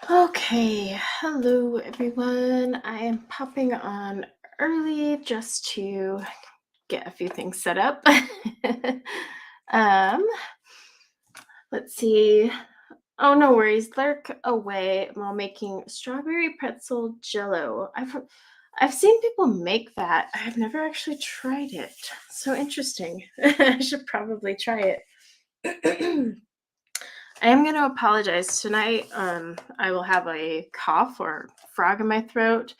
Okay, hello everyone. I am popping on early just to get a few things set up. um, let's see. Oh, no worries. Lurk away while making strawberry pretzel jello. I've seen people make that. I've never actually tried it. So interesting. I should probably try it. I am going to apologize tonight. I will have a cough or frog in my throat,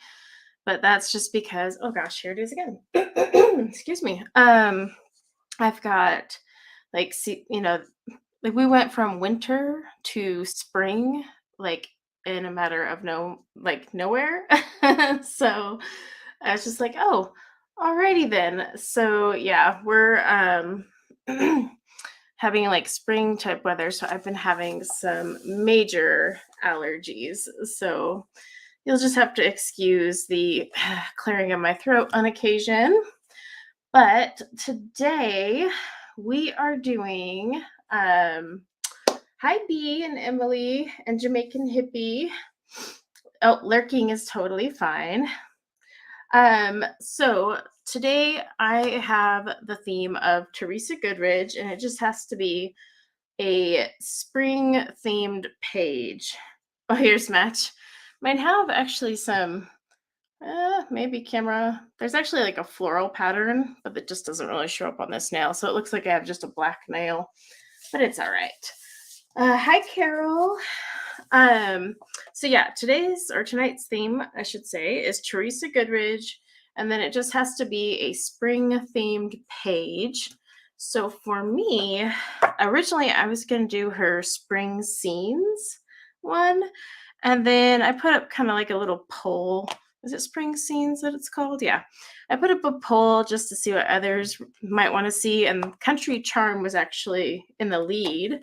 but that's just because. Oh gosh, here it is again. Excuse me. I've got like we went from winter to spring, like in a matter of nowhere. So I was just like, oh, alrighty then. So yeah, we're having like spring type weather, so I've been having some major allergies. So you'll just have to excuse the clearing of my throat on occasion. But today we are doing hi B and Emily and Jamaican Hippie. Oh, lurking is totally fine. So today I have the theme of Teresa Goodridge, and it just has to be a spring themed page. Oh, here's Match. Might have actually some, maybe camera. There's actually like a floral pattern, but it just doesn't really show up on this nail. So it looks like I have just a black nail, but it's all right. Hi, Carol. So yeah, tonight's theme, I should say, is Teresa Goodridge, and then it just has to be a spring themed page. So for me, originally I was going to do her spring scenes one, and then I put up kind of like a little poll. Is it spring scenes that it's called? Yeah. I put up a poll just to see what others might want to see, and Country Charm was actually in the lead.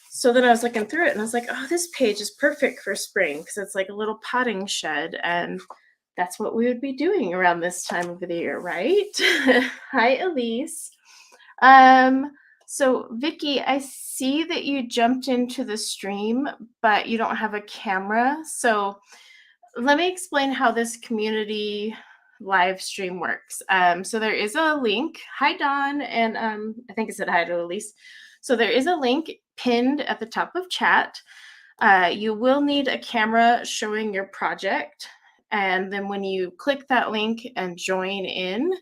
So then I was looking through it and I was like, oh, this page is perfect for spring because it's like a little potting shed, and that's what we would be doing around this time of the year, right? Hi, Elise. Um, so Vicky, I see that you jumped into the stream, but you don't have a camera. So let me explain how this community live stream works. So there is a link. Hi, Dawn, and I think I said hi to Elise. So there is a link pinned at the top of chat. You will need a camera showing your project, and then when you click that link and join in,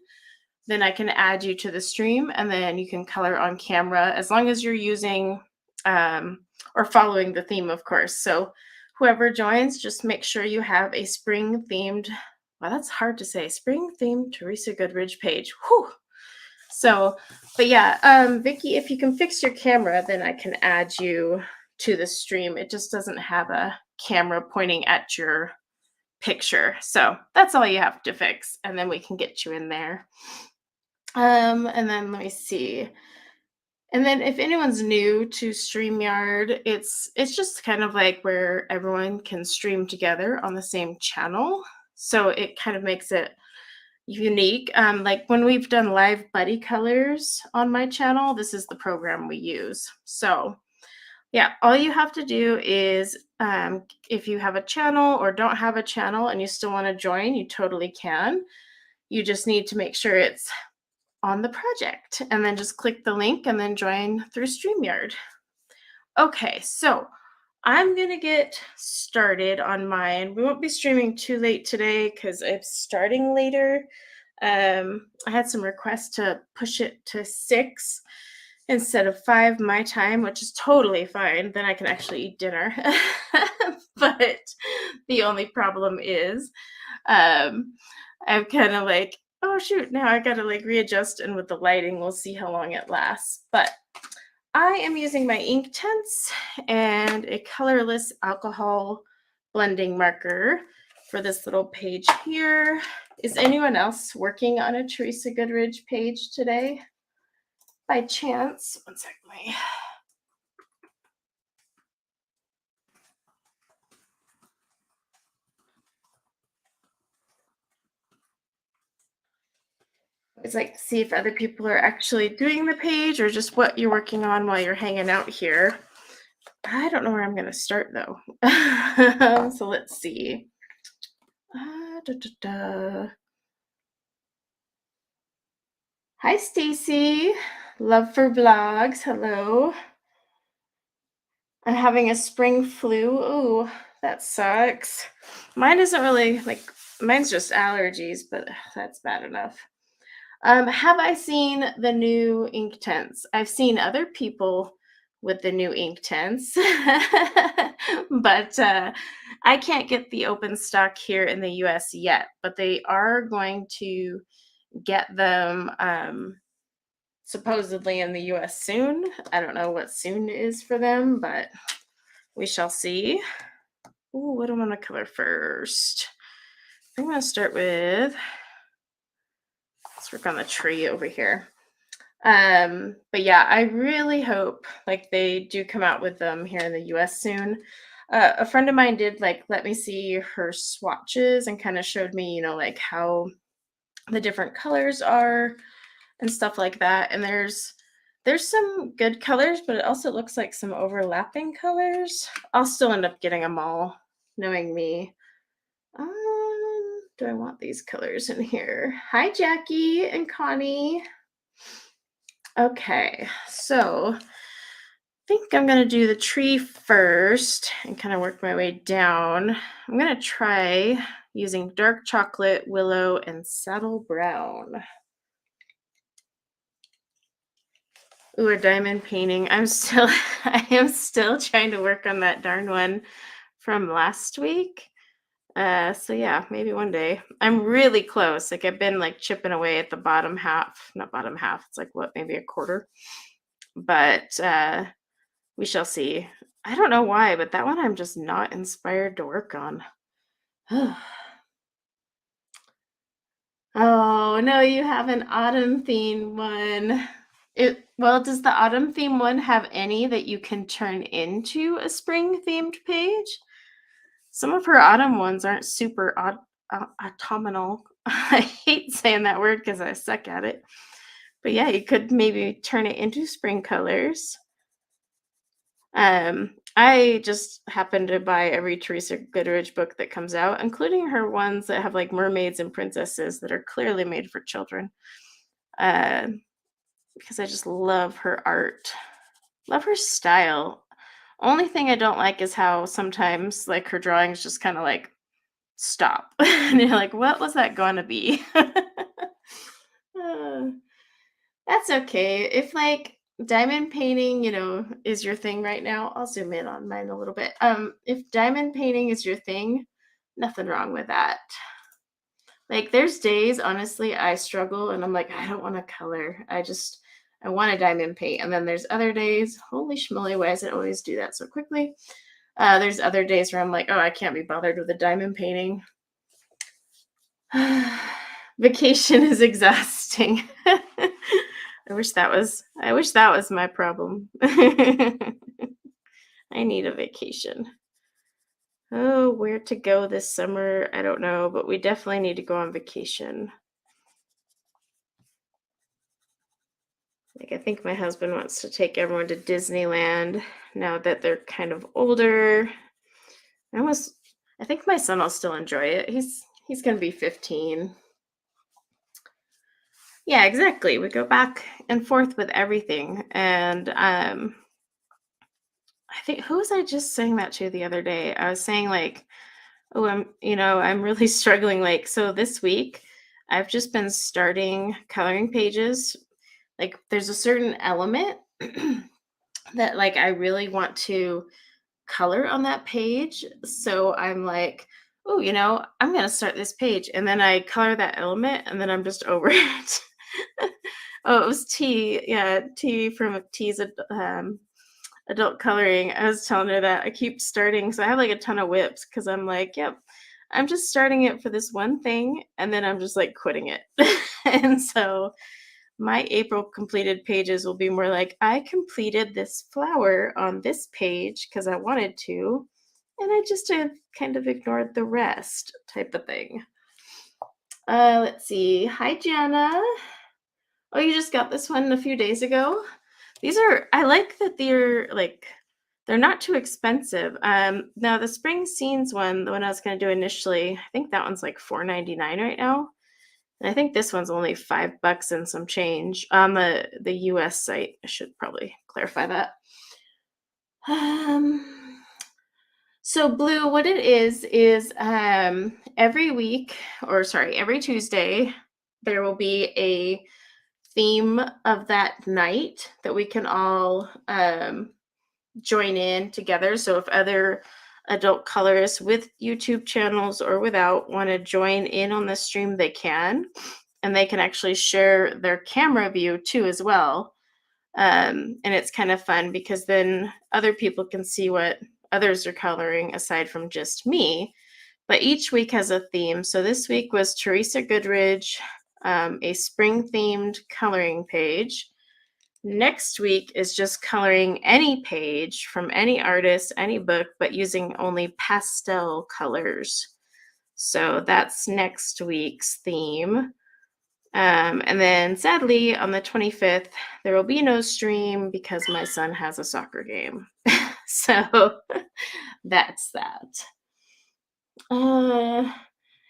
then I can add you to the stream, and then you can color on camera as long as you're using or following the theme, of course. So whoever joins, just make sure you have a spring themed, well, that's hard to say, spring themed Teresa Goodridge page. Whew. So, but yeah, Vicky, if you can fix your camera, then I can add you to the stream. It just doesn't have a camera pointing at your picture. So that's all you have to fix, and then we can get you in there. And then let me see. And then if anyone's new to StreamYard, it's just kind of like where everyone can stream together on the same channel. So it kind of makes it unique. Like when we've done live buddy colors on my channel, this is the program we use. So yeah, all you have to do is if you have a channel or don't have a channel and you still want to join, you totally can. You just need to make sure it's on the project, and then just click the link and then join through StreamYard. Okay, so I'm gonna get started on mine. We won't be streaming too late today because it's starting later. I had some requests to push it to 6 instead of 5 my time, which is totally fine. Then I can actually eat dinner. But the only problem is I'm kind of like, oh shoot, now I gotta like readjust, and with the lighting, we'll see how long it lasts. But I am using my Inktense and a colorless alcohol blending marker for this little page here. Is anyone else working on a Teresa Goodridge page today? By chance, one second. It's like, see if other people are actually doing the page or just what you're working on while you're hanging out here. I don't know where I'm gonna start though. So let's see. Da, da, da. Hi, Stacy. Love for vlogs. Hello. I'm having a spring flu. Ooh, that sucks. Mine isn't really like mine's just allergies, but that's bad enough. Have I seen the new ink tents? I've seen other people with the new ink tents, but I can't get the open stock here in the US yet. But they are going to get them supposedly in the US soon. I don't know what soon is for them, but we shall see. Ooh, what do I want to color first? I'm going to start with, let's work on the tree over here. But yeah, I really hope like they do come out with them here in the US soon. A friend of mine did like let me see her swatches and kind of showed me, like how the different colors are and stuff like that. And there's some good colors, but it also looks like some overlapping colors. I'll still end up getting them all, knowing me. Do I want these colors in here? Hi, Jackie and Connie. Okay, so I think I'm gonna do the tree first and kind of work my way down. I'm gonna try using dark chocolate, willow, and saddle brown. Ooh, a diamond painting. I am still trying to work on that darn one from last week. So yeah, maybe one day. I'm really close. Like I've been like chipping away at the bottom half, not bottom half. It's like what, maybe a quarter. But we shall see. I don't know why, but that one I'm just not inspired to work on. Oh, no, you have an autumn theme one. Does the autumn theme one have any that you can turn into a spring themed page? Some of her autumn ones aren't super autumnal. I hate saying that word because I suck at it. But yeah, you could maybe turn it into spring colors. I just happen to buy every Teresa Goodridge book that comes out, including her ones that have like mermaids and princesses that are clearly made for children. Because I just love her art, love her style. Only thing I don't like is how sometimes like her drawings just kind of like stop, and you're like, what was that going to be? Uh, that's okay. If like diamond painting, is your thing right now, I'll zoom in on mine a little bit. If diamond painting is your thing, nothing wrong with that. Like there's days, honestly, I struggle and I'm like, I don't want to color. I want a diamond paint. And then there's other days, holy schmoly, why does it always do that so quickly? There's other days where I'm like, oh, I can't be bothered with a diamond painting. Vacation is exhausting. I wish that was my problem. I need a vacation. Oh, where to go this summer? I don't know, but we definitely need to go on vacation. Like I think my husband wants to take everyone to Disneyland now that they're kind of older. I think my son will still enjoy it. He's going to be 15. Yeah, exactly. We go back and forth with everything. And I think who was I just saying that to the other day? I was saying like, oh, I'm really struggling. Like, so this week I've just been starting coloring pages. Like there's a certain element that like I really want to color on that page. So I'm like, oh, I'm going to start this page. And then I color that element and then I'm just over it. Oh, it was T. Yeah, T from T's adult coloring. I was telling her that I keep starting. So I have like a ton of whips because I'm like, yep, I'm just starting it for this one thing. And then I'm just like quitting it. And so my April completed pages will be more like, I completed this flower on this page because I wanted to, and I just kind of ignored the rest type of thing. Let's see. Hi, Jana. Oh, you just got this one a few days ago? I like that they're like They're not too expensive. Now the spring scenes one, the one I was gonna do initially, I think that one's like $4.99 right now. And I think this one's only $5 and some change on the US site. I should probably clarify that. Um, so Blue, what it is every week, or sorry, every Tuesday, there will be a theme of that night that we can all join in together. So if other adult colorists with YouTube channels or without want to join in on the stream, they can. And they can actually share their camera view too as well. And it's kind of fun because then other people can see what others are coloring aside from just me. But each week has a theme. So this week was Teresa Goodridge, a spring themed coloring page. Next week is just coloring any page from any artist, any book, but using only pastel colors. So that's next week's theme. And then sadly, on the 25th, there will be no stream because my son has a soccer game. So that's that.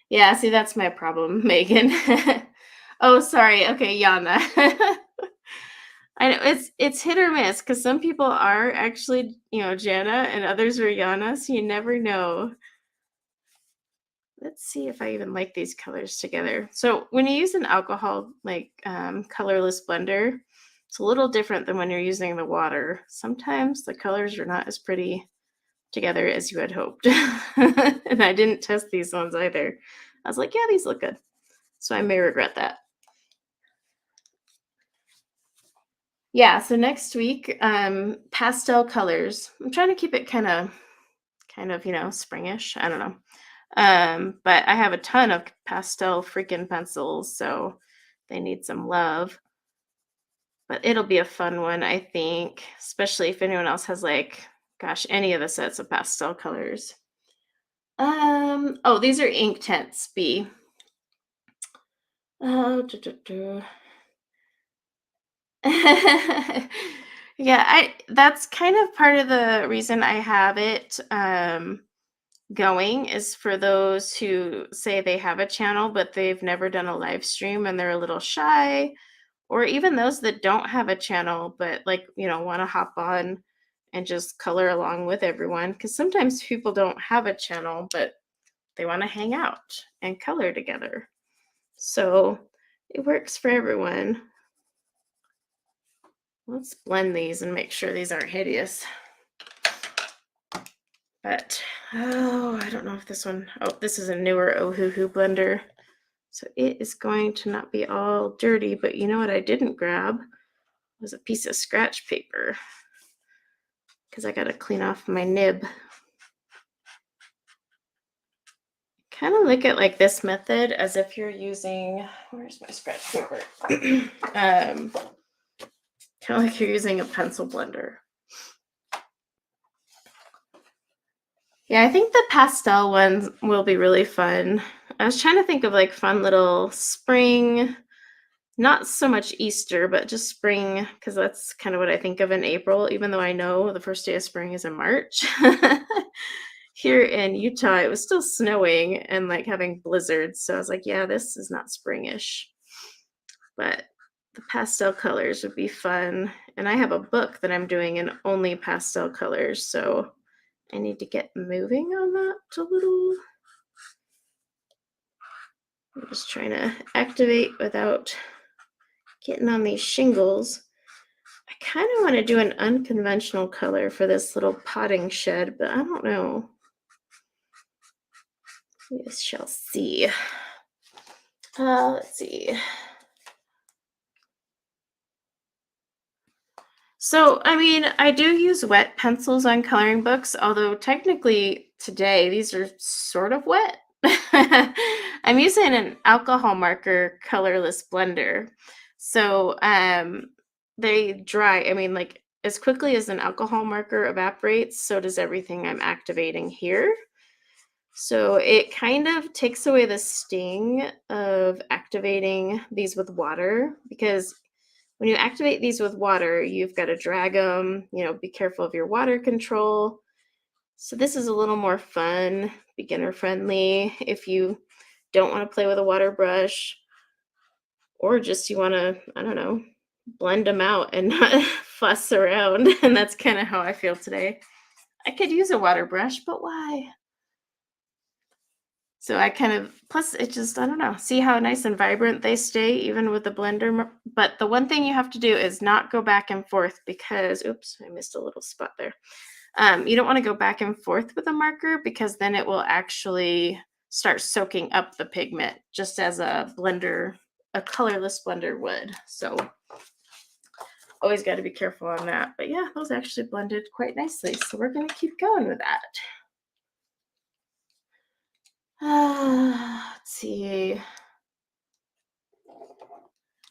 Yeah, see, that's my problem, Megan. Oh, sorry. Okay, Yana. I know it's hit or miss because some people are actually, Jana and others are Yana, so you never know. Let's see if I even like these colors together. So when you use an alcohol colorless blender, it's a little different than when you're using the water. Sometimes the colors are not as pretty together as you had hoped. And I didn't test these ones either. I was like, yeah, these look good. So I may regret that. Yeah, so next week, pastel colors. I'm trying to keep it kind of, springish. I don't know. But I have a ton of pastel freaking pencils, so they need some love. But it'll be a fun one, I think, especially if anyone else has any of the sets of pastel colors. Oh, these are ink tints, B. Oh, yeah, that's kind of part of the reason I have it going is for those who say they have a channel but they've never done a live stream and they're a little shy, or even those that don't have a channel but want to hop on and just color along with everyone, because sometimes people don't have a channel but they want to hang out and color together. So it works for everyone. Let's blend these and make sure these aren't hideous. But, I don't know if this one, this is a newer Ohuhu blender. So it is going to not be all dirty, but you know what I didn't grab was a piece of scratch paper because I got to clean off my nib. Kind of look at this method as if you're using, where's my scratch paper? Kind of like you're using a pencil blender. Yeah, I think the pastel ones will be really fun. I was trying to think of fun little spring, not so much Easter, but just spring, because that's kind of what I think of in April, even though I know the first day of spring is in March. Here in Utah, it was still snowing and having blizzards. So I was like, yeah, this is not springish. But the pastel colors would be fun. And I have a book that I'm doing in only pastel colors. So I need to get moving on that a little. I'm just trying to activate without getting on these shingles. I kind of want to do an unconventional color for this little potting shed, but I don't know. We shall see. Let's see. So, I do use wet pencils on coloring books, although technically today these are sort of wet. I'm using an alcohol marker colorless blender. So, they dry. As quickly as an alcohol marker evaporates, so does everything I'm activating here. So it kind of takes away the sting of activating these with water, because when you activate these with water, you've got to drag them, be careful of your water control. So this is a little more fun, beginner friendly. If you don't want to play with a water brush, or just you want to, I don't know, blend them out and not fuss around. And that's kind of how I feel today. I could use a water brush, but why? So I plus it just, I don't know, see how nice and vibrant they stay even with the blender. But the one thing you have to do is not go back and forth because, oops, I missed a little spot there. You don't want to go back and forth with a marker because then it will actually start soaking up the pigment just as a colorless blender would. So always got to be careful on that. But yeah, those actually blended quite nicely. So we're going to keep going with that. Let's see.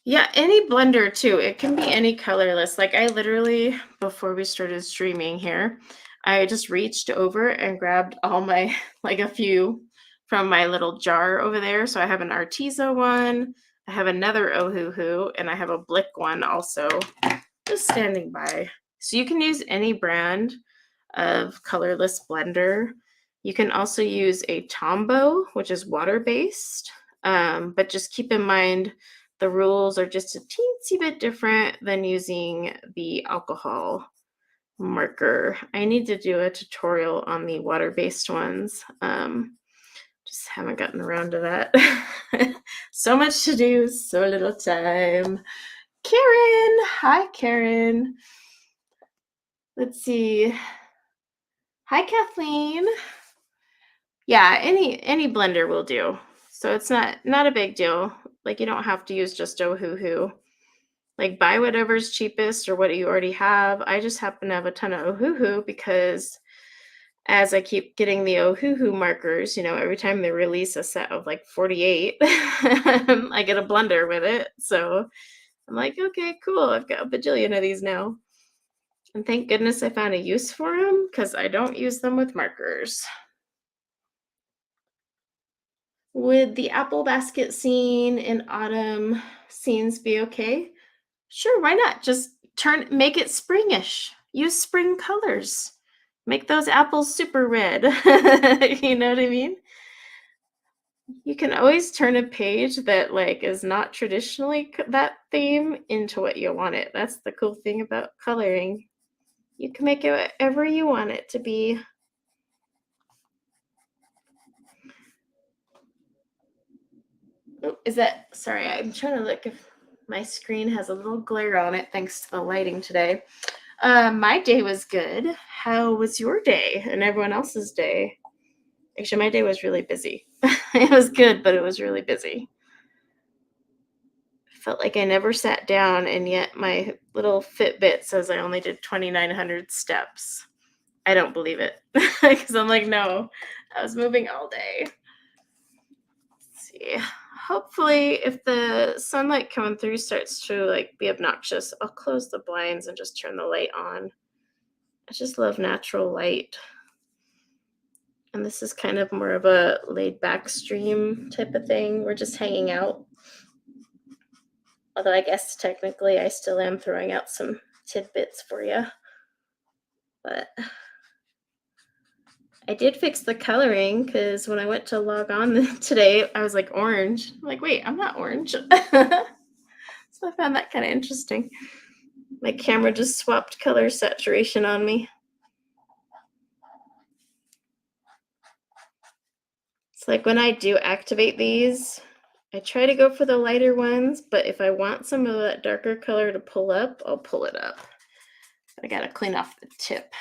Yeah, any blender too. It can be any colorless. Like I literally, before we started streaming here, I just reached over and grabbed all my, like a few from my little jar over there. So I have an Arteza one, I have another Ohuhu, and I have a Blick one also, just standing by. So you can use any brand of colorless blender. You can also use a Tombow, which is water-based, but just keep in mind the rules are just a teensy bit different than using the alcohol marker. I need to do a tutorial on the water-based ones. Just haven't gotten around to that. So much to do, so little time. Karen, hi Karen. Let's see. Hi Kathleen. Yeah, any blender will do. So it's not a big deal. Like you don't have to use just Ohuhu. Like buy whatever's cheapest or what you already have. I just happen to have a ton of Ohuhu because as I keep getting the Ohuhu markers, every time they release a set of like 48, I get a blender with it. So I'm like, okay, cool. I've got a bajillion of these now. And thank goodness I found a use for them because I don't use them with markers. Would the apple basket scene in autumn scenes be okay? Sure, why not? Just make it springish. Use spring colors. Make those apples super red. You know what I mean? You can always turn a page that is not traditionally that theme into what you want it. That's the cool thing about coloring. You can make it whatever you want it to be. Oh, sorry, I'm trying to look if my screen has a little glare on it thanks to the lighting today. My day was good. How was your day and everyone else's day? Actually, my day was really busy. It was good, but it was really busy. Felt like I never sat down, and yet my little Fitbit says I only did 2,900 steps. I don't believe it because I'm like, no, I was moving all day. Let's see. Hopefully, if the sunlight coming through starts to be obnoxious, I'll close the blinds and just turn the light on. I just love natural light. And this is kind of more of a laid back stream type of thing. We're just hanging out. Although I guess technically I still am throwing out some tidbits for you. But I did fix the coloring because when I went to log on today, I was like orange. I'm like, wait, I'm not orange. So I found that kind of interesting. My camera just swapped color saturation on me. It's like when I do activate these, I try to go for the lighter ones, but if I want some of that darker color to pull up, I'll pull it up. I gotta clean off the tip.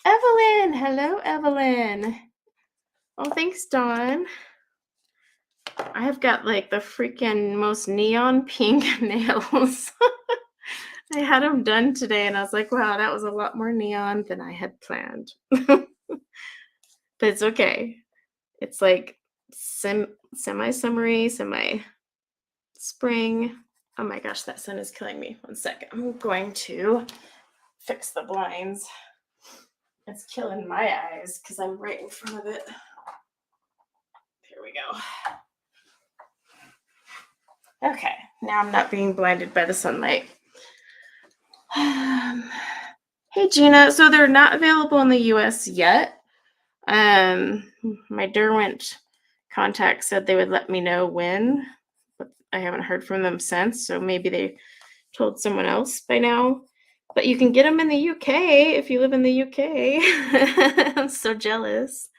Evelyn! Hello, Evelyn. Oh, thanks, Dawn. I have got the freaking most neon pink nails. I had them done today and I was like, wow, that was a lot more neon than I had planned. But it's okay. It's semi-summery, semi-spring. Oh my gosh, that sun is killing me. 1 second. I'm going to fix the blinds. It's killing my eyes because I'm right in front of it. Here we go. Okay, now I'm not being blinded by the sunlight. Hey Gina, so they're not available in the US yet. Um, my Derwent contact said they would let me know when, but I haven't heard from them since, so maybe they told someone else by now. But you can get them in the UK if you live in the UK. I'm so jealous.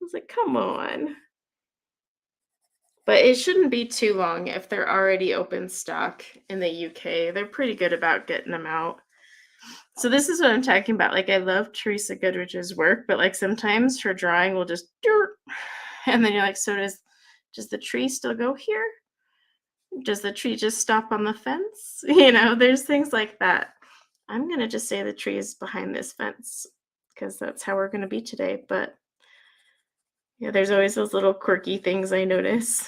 I was like, come on. But it shouldn't be too long if they're already open stock in the UK. They're pretty good about getting them out. So this is what I'm talking about. Like I love Teresa Goodridge's work, but like sometimes her drawing will just and then you're like, so does the tree still go here? Does the tree just stop on the fence? There's things like that. I'm gonna just say the tree is behind this fence because that's how we're gonna be today. But yeah, there's always those little quirky things I notice.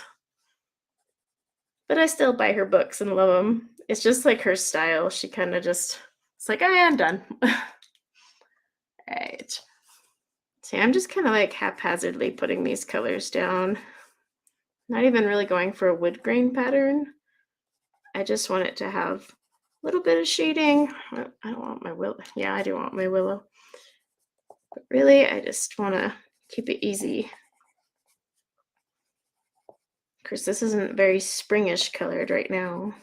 But I still buy her books and love them. It's just like her style. She kind of just, it's like, I am done. Right. See, I'm just kind of like haphazardly putting these colors down. Not even really going for a wood grain pattern. I just want it to have a little bit of shading. I don't want my willow. Yeah, I do want my willow. But really, I just want to keep it easy. Of course, this isn't very springish colored right now.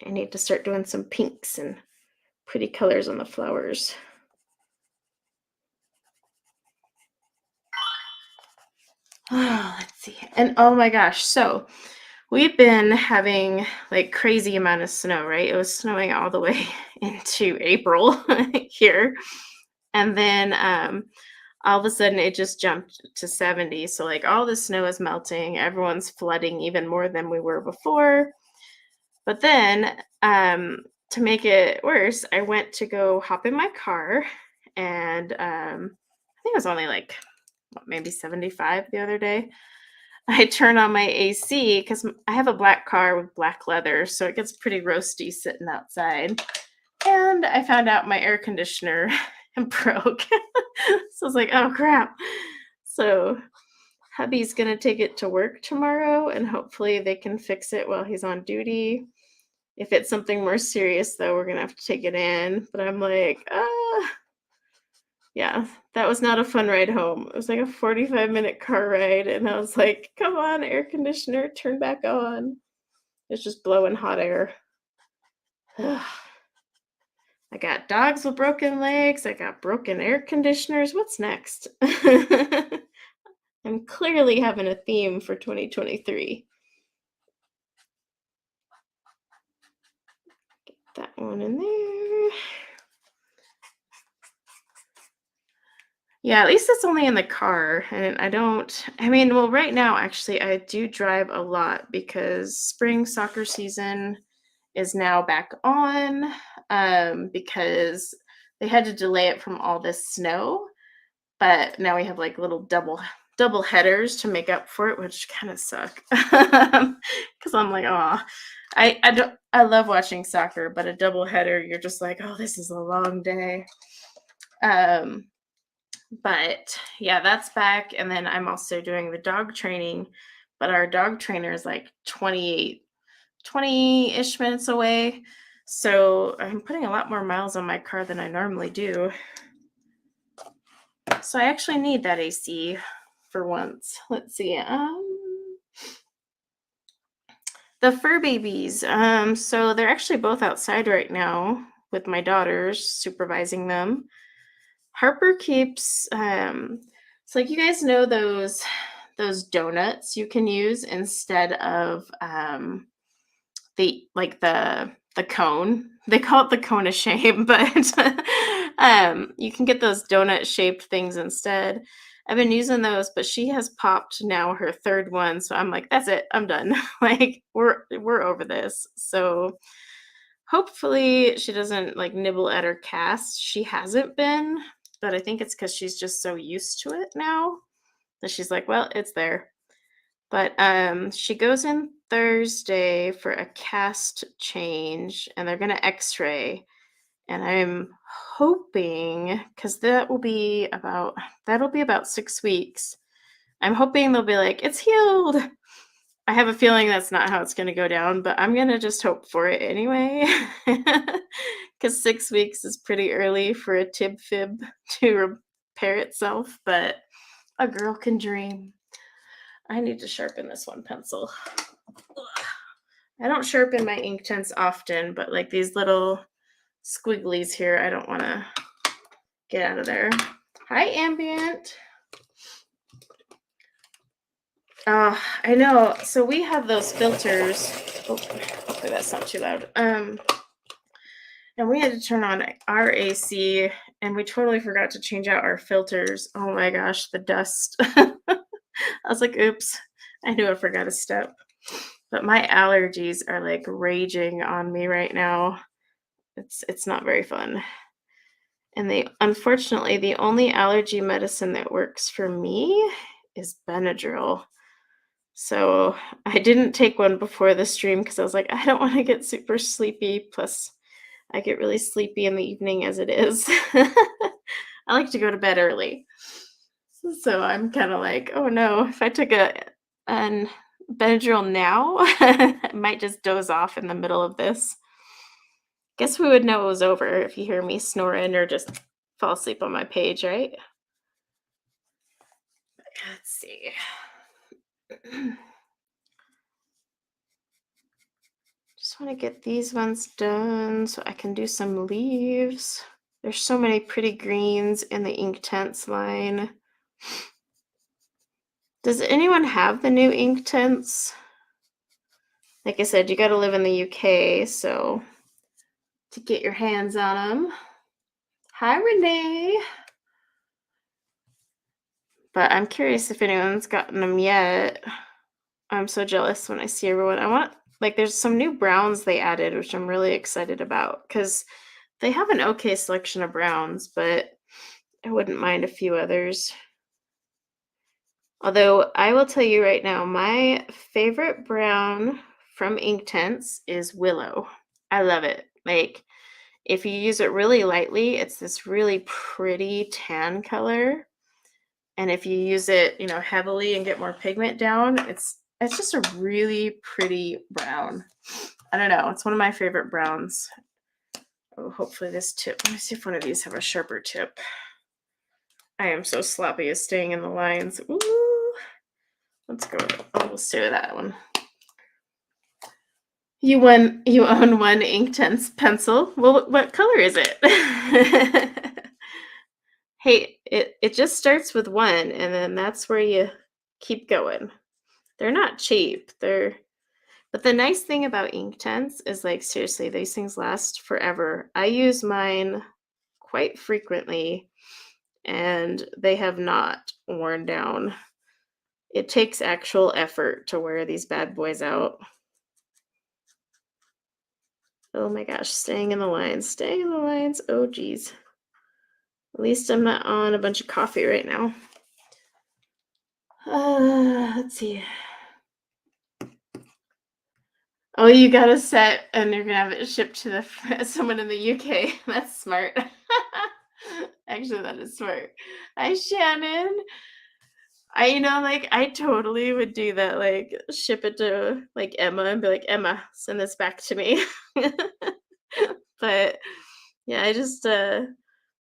I need to start doing some pinks and pretty colors on the flowers. Oh, let's see. And oh my gosh, so we've been having like crazy amount of snow, right? It was snowing all the way into April here. And then all of a sudden it just jumped to 70. So like all the snow is melting. Everyone's flooding even more than we were before. But then to make it worse, I went to go hop in my car and I think it was only like maybe 75 the other day. I turn on my AC because I have a black car with black leather, so it gets pretty roasty sitting outside. And I found out my air conditioner broke. So I was like, oh crap. So hubby's gonna take it to work tomorrow and hopefully they can fix it while he's on duty. If it's something more serious though, we're gonna have to take it in. But I'm like, yeah, that was not a fun ride home. It was like a 45-minute car ride, and I was like, come on, air conditioner, turn back on. It's just blowing hot air. I got dogs with broken legs. I got broken air conditioners. What's next? I'm clearly having a theme for 2023. Get that one in there. Yeah, at least it's only in the car. And well, right now, actually, I do drive a lot because spring soccer season is now back on because they had to delay it from all this snow. But now we have like little double headers to make up for it, which kind of suck. Because I'm like, oh, I love watching soccer, but a double header, you're just like, oh, this is a long day. But yeah, that's back. And then I'm also doing the dog training, but our dog trainer is like 20-ish minutes away. So I'm putting a lot more miles on my car than I normally do. So I actually need that AC for once. Let's see. The fur babies. So they're actually both outside right now with my daughters supervising them. Harper keeps so like you guys know those donuts you can use instead of the cone. They call it the cone of shame, but you can get those donut shaped things instead. I've been using those, but she has popped now her third one, so I'm like, that's it, I'm done. Like we're over this. So hopefully she doesn't like nibble at her cast. She hasn't been, but I think it's because she's just so used to it now that she's like, well, it's there. But she goes in Thursday for a cast change and they're gonna x-ray. And I'm hoping, because that'll be about 6 weeks. I'm hoping they'll be like, it's healed. I have a feeling that's not how it's gonna go down, but I'm gonna just hope for it anyway. Because 6 weeks is pretty early for a tib fib to repair itself, but a girl can dream. I need to sharpen this one pencil. Ugh. I don't sharpen my Inktense often, but like these little squigglies here, I don't wanna get out of there. Hi, Ambient. I know. So we have those filters. Oh, hopefully that's not too loud. And we had to turn on our AC, and we totally forgot to change out our filters. Oh my gosh, the dust. I was like, oops, I knew I forgot a step. But my allergies are like raging on me right now. It's not very fun. And unfortunately the only allergy medicine that works for me is Benadryl. So I didn't take one before the stream because I was like, I don't want to get super sleepy. Plus, I get really sleepy in the evening as it is. I like to go to bed early. So I'm kind of like, oh no, if I took an Benadryl now, I might just doze off in the middle of this. Guess we would know it was over if you hear me snoring or just fall asleep on my page, right? Let's see. Just want to get these ones done so I can do some leaves. There's so many pretty greens in the Inktense line. Does anyone have the new Inktense? Like I said, you got to live in the UK, so to get your hands on them. Hi, Renee. But I'm curious if anyone's gotten them yet. I'm so jealous when I see everyone. There's some new browns they added, which I'm really excited about because they have an okay selection of browns, but I wouldn't mind a few others. Although I will tell you right now, my favorite brown from Inktense is Willow. I love it. Like, if you use it really lightly, it's this really pretty tan color. And if you use it, heavily and get more pigment down, it's just a really pretty brown. I don't know. It's one of my favorite browns. Oh, hopefully this tip. Let me see if one of these have a sharper tip. I am so sloppy at staying in the lines. Ooh. Let's go. We'll stay with that one. You own one Inktense pencil. Well, what color is it? Hey, it just starts with one, and then that's where you keep going. They're not cheap. But the nice thing about Inktense is, like, seriously, these things last forever. I use mine quite frequently, and they have not worn down. It takes actual effort to wear these bad boys out. Oh my gosh, staying in the lines. Oh geez. At least I'm not on a bunch of coffee right now. Let's see. Oh, you got a set and you're gonna have it shipped to someone in the UK. That's smart. Actually, that is smart. Hi, Shannon. I totally would do that, like ship it to like Emma and be like, Emma, send this back to me. But yeah, I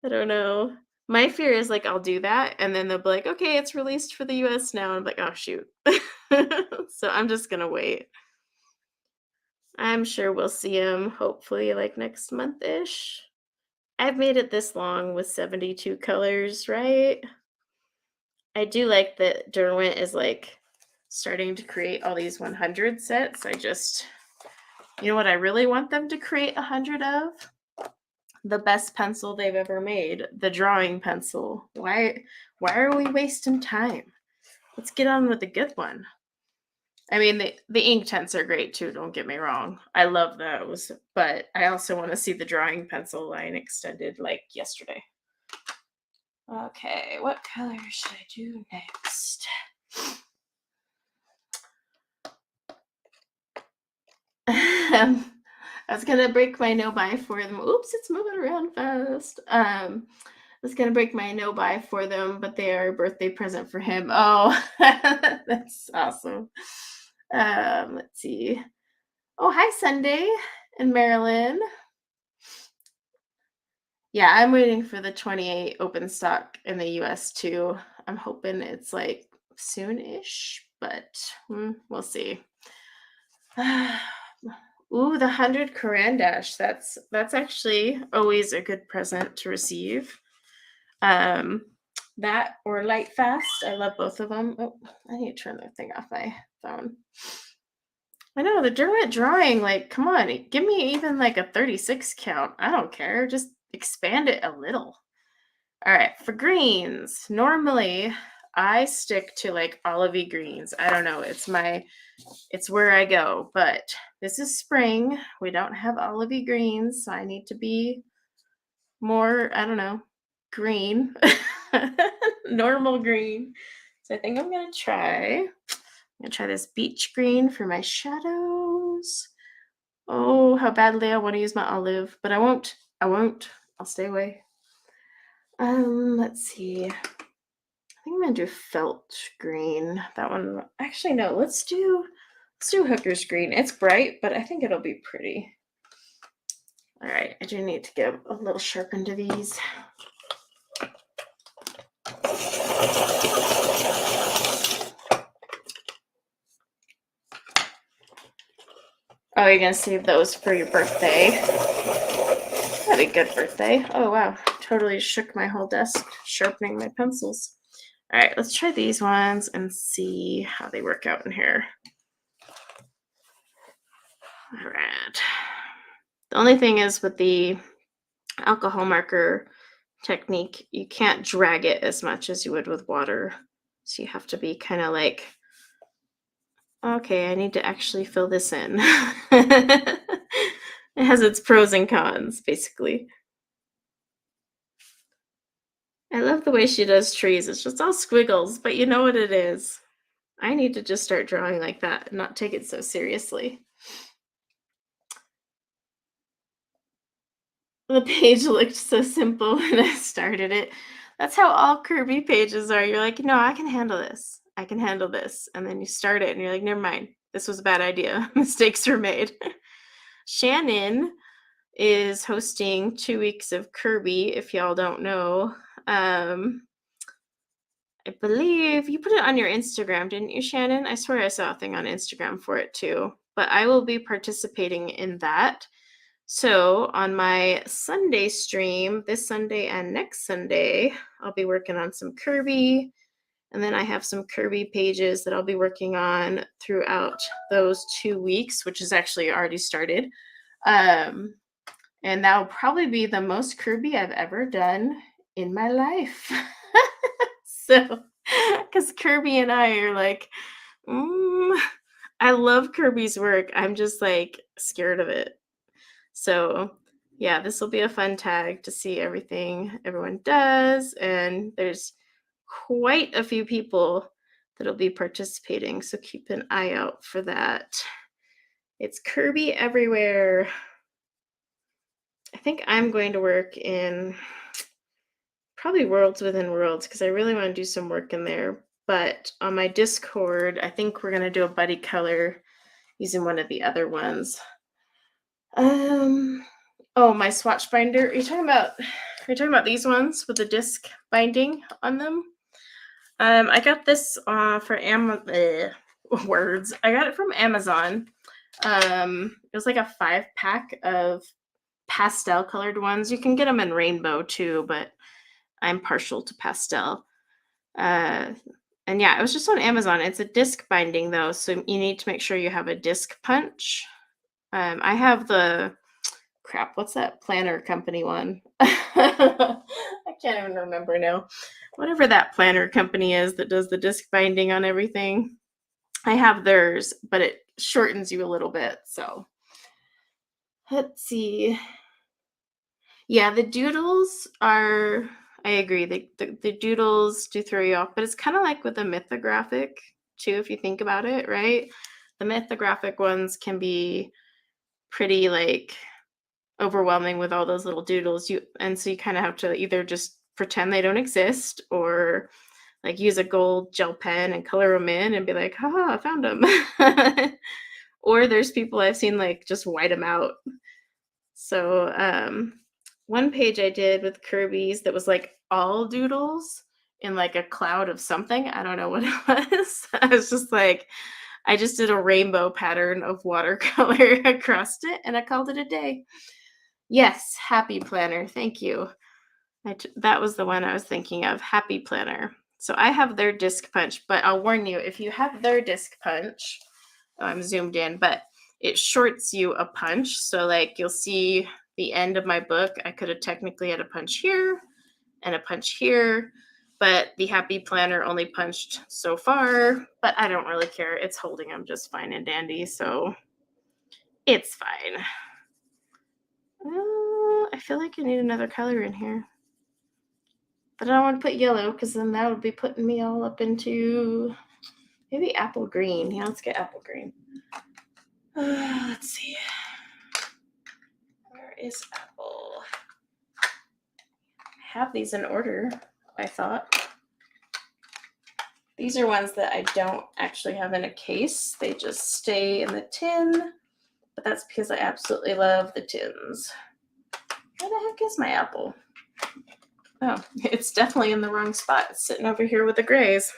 don't know. My fear is like I'll do that and then they'll be like, okay, it's released for the US now. I'm like, oh shoot. So I'm just gonna wait. I'm sure we'll see him hopefully like next month-ish. I've made it this long with 72 colors, right? I do like that Derwent is like starting to create all these 100 sets. You know what I really want them to create 100 of? The best pencil they've ever made, the drawing pencil. Why are we wasting time? Let's get on with the good one. I mean, the Inktense are great too, don't get me wrong. I love those, but I also want to see the drawing pencil line extended like yesterday. Okay, what color should I do next? I was gonna break my no buy for them. Oops, it's moving around fast. I was gonna break my no buy for them, but they are a birthday present for him. Oh, that's awesome. Let's see. Oh, hi, Sunday in Maryland. Yeah, I'm waiting for the 28 open stock in the US too. I'm hoping it's like soon-ish, but we'll see. Ooh, the 100 Koran dash. That's actually always a good present to receive. Um, that or Light Fast. I love both of them. Oh, I need to turn the thing off my phone. I know the Derwent drawing, like, come on, give me even like a 36 count. I don't care. Just expand it a little. All right, for greens, normally I stick to like olivey greens. I don't know. It's where I go, but this is spring. We don't have olivey greens, so I need to be more, I don't know, green. Normal green. So I think I'm gonna try this beach green for my shadows. Oh, how badly I want to use my olive, but I won't. I won't. I'll stay away. Let's see. I think I'm gonna do felt green. That one. Actually, no. Let's do hooker's green. It's bright, but I think it'll be pretty. All right. I do need to get a little sharp into these. Oh, you're gonna save those for your birthday. Had a good birthday. Oh wow. Totally shook my whole desk sharpening my pencils. All right, let's try these ones and see how they work out in here. All right. The only thing is with the alcohol marker technique, you can't drag it as much as you would with water. So you have to be kind of like, okay, I need to actually fill this in. It has its pros and cons, basically. I love the way she does trees. It's just all squiggles, but you know what it is. I need to just start drawing like that and not take it so seriously. The page looked so simple when I started it. That's how all Kirby pages are. You're like, no, I can handle this. I can handle this. And then you start it and you're like, never mind. This was a bad idea. Mistakes were made. Shannon is hosting 2 weeks of Kirby, if y'all don't know. I believe you put it on your Instagram, didn't you, Shannon? I swear I saw a thing on Instagram for it too. But I will be participating in that. So on my Sunday stream, this Sunday and next Sunday, I'll be working on some Kirby. And then I have some Kirby pages that I'll be working on throughout those 2 weeks, which is actually already started. And that will probably be the most Kirby I've ever done in my life. So, because Kirby and I are like, I love Kirby's work. I'm just like scared of it. So, yeah, this will be a fun tag to see everything everyone does. And there's quite a few people that'll be participating. So, keep an eye out for that. It's Kirby everywhere. I think I'm going to work in probably Worlds Within Worlds because I really want to do some work in there. But on my Discord, I think we're going to do a buddy color using one of the other ones. Oh, my swatch binder. Are you talking about these ones with the disc binding on them? I got this for words. I got it from Amazon. It was like a 5-pack of pastel colored ones. You can get them in rainbow too, but I'm partial to pastel. And yeah, it was just on Amazon. It's a disc binding though, so you need to make sure you have a disc punch. I have the what's that planner company one? I can't even remember now. Whatever that planner company is that does the disc binding on everything. I have theirs, but it shortens you a little bit. So let's see. Yeah, the doodles are, I agree. The doodles do throw you off, but it's kind of like with the mythographic too, if you think about it, right? The mythographic ones can be pretty like overwhelming with all those little doodles. So you kind of have to either just pretend they don't exist or like use a gold gel pen and color them in and be like, haha, I found them. Or there's people I've seen like just white them out. So one page I did with Kirby's that was like all doodles in like a cloud of something. I don't know what it was. I was just like, I just did a rainbow pattern of watercolor across it and I called it a day. Yes, Happy Planner. Thank you. That was the one I was thinking of, Happy Planner. So I have their disc punch, but I'll warn you, if you have their disc punch, oh, I'm zoomed in, but it shorts you a punch. So like you'll see the end of my book. I could have technically had a punch here and a punch here, but the Happy Planner only punched so far, but I don't really care. It's holding them just fine and dandy, so it's fine. I feel like I need another color in here. But I don't want to put yellow because then that would be putting me all up into maybe apple green. Yeah, let's get apple green. Let's see. Where is apple? I have these in order, I thought. These are ones that I don't actually have in a case. They just stay in the tin. But that's because I absolutely love the tins. Where the heck is my apple? Oh, it's definitely in the wrong spot. It's sitting over here with the grays.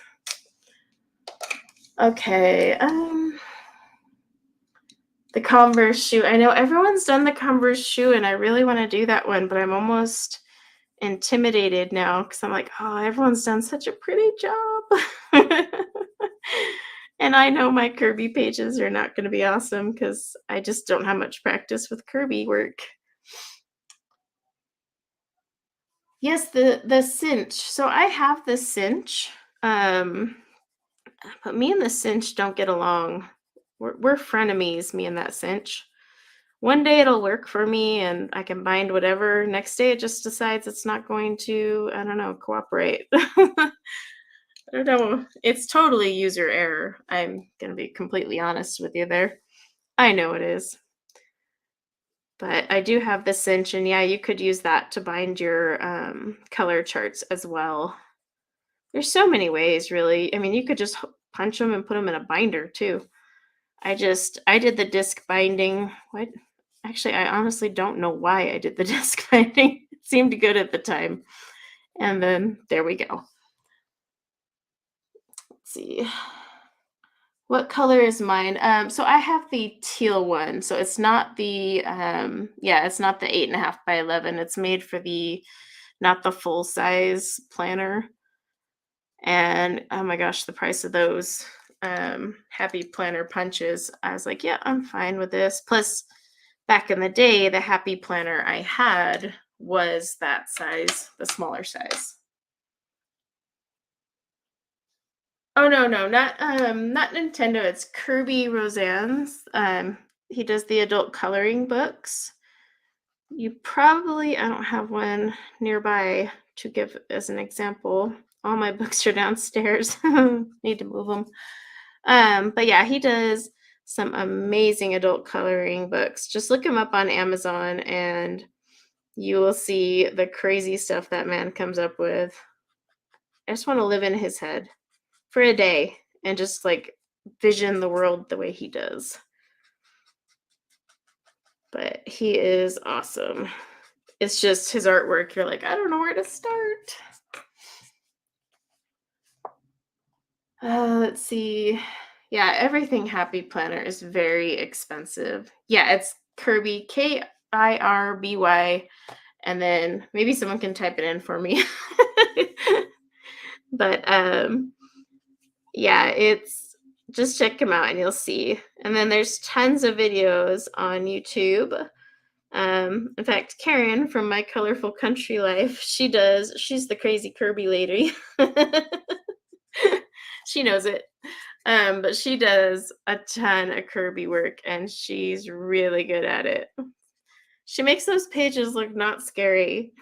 Okay, the Converse shoe. I know everyone's done the Converse shoe, and I really want to do that one, but I'm almost intimidated now because I'm like, oh, everyone's done such a pretty job. And I know my Kirby pages are not going to be awesome because I just don't have much practice with Kirby work. Yes, the cinch. So I have the cinch, but me and the cinch don't get along. We're frenemies, me and that cinch. One day it'll work for me and I can bind whatever. Next day it just decides it's not going to, I don't know, cooperate. I don't know. It's totally user error. I'm going to be completely honest with you there. I know it is. But I do have the cinch, and yeah, you could use that to bind your color charts as well. There's so many ways, really. I mean, you could just punch them and put them in a binder too. I did the disc binding. What? Actually, I honestly don't know why I did the disc binding. It seemed good at the time. And then there we go. Let's see. What color is mine? So I have the teal one. So it's not the it's not the 8.5 by 11. It's made for the not the full size planner. And oh my gosh, the price of those Happy Planner punches. I was like, yeah, I'm fine with this. Plus, back in the day, the Happy Planner I had was that size, the smaller size. Oh no, not Nintendo. It's Kirby Roseanne's. He does the adult coloring books. You probably I don't have one nearby to give as an example. All my books are downstairs. Need to move them. But yeah, he does some amazing adult coloring books. Just look him up on Amazon and you will see the crazy stuff that man comes up with. I just want to live in his head for a day and just like vision the world the way he does. But he is awesome. It's just his artwork. You're like, I don't know where to start. Let's see. Yeah, everything Happy Planner is very expensive. Yeah, it's Kirby, Kirby, and then maybe someone can type it in for me. But yeah, it's just check him out and you'll see. And then there's tons of videos on YouTube. In fact, Karen from My Colorful Country Life, she's the crazy Kirby lady. She knows it. But she does a ton of Kirby work and she's really good at it. She makes those pages look not scary.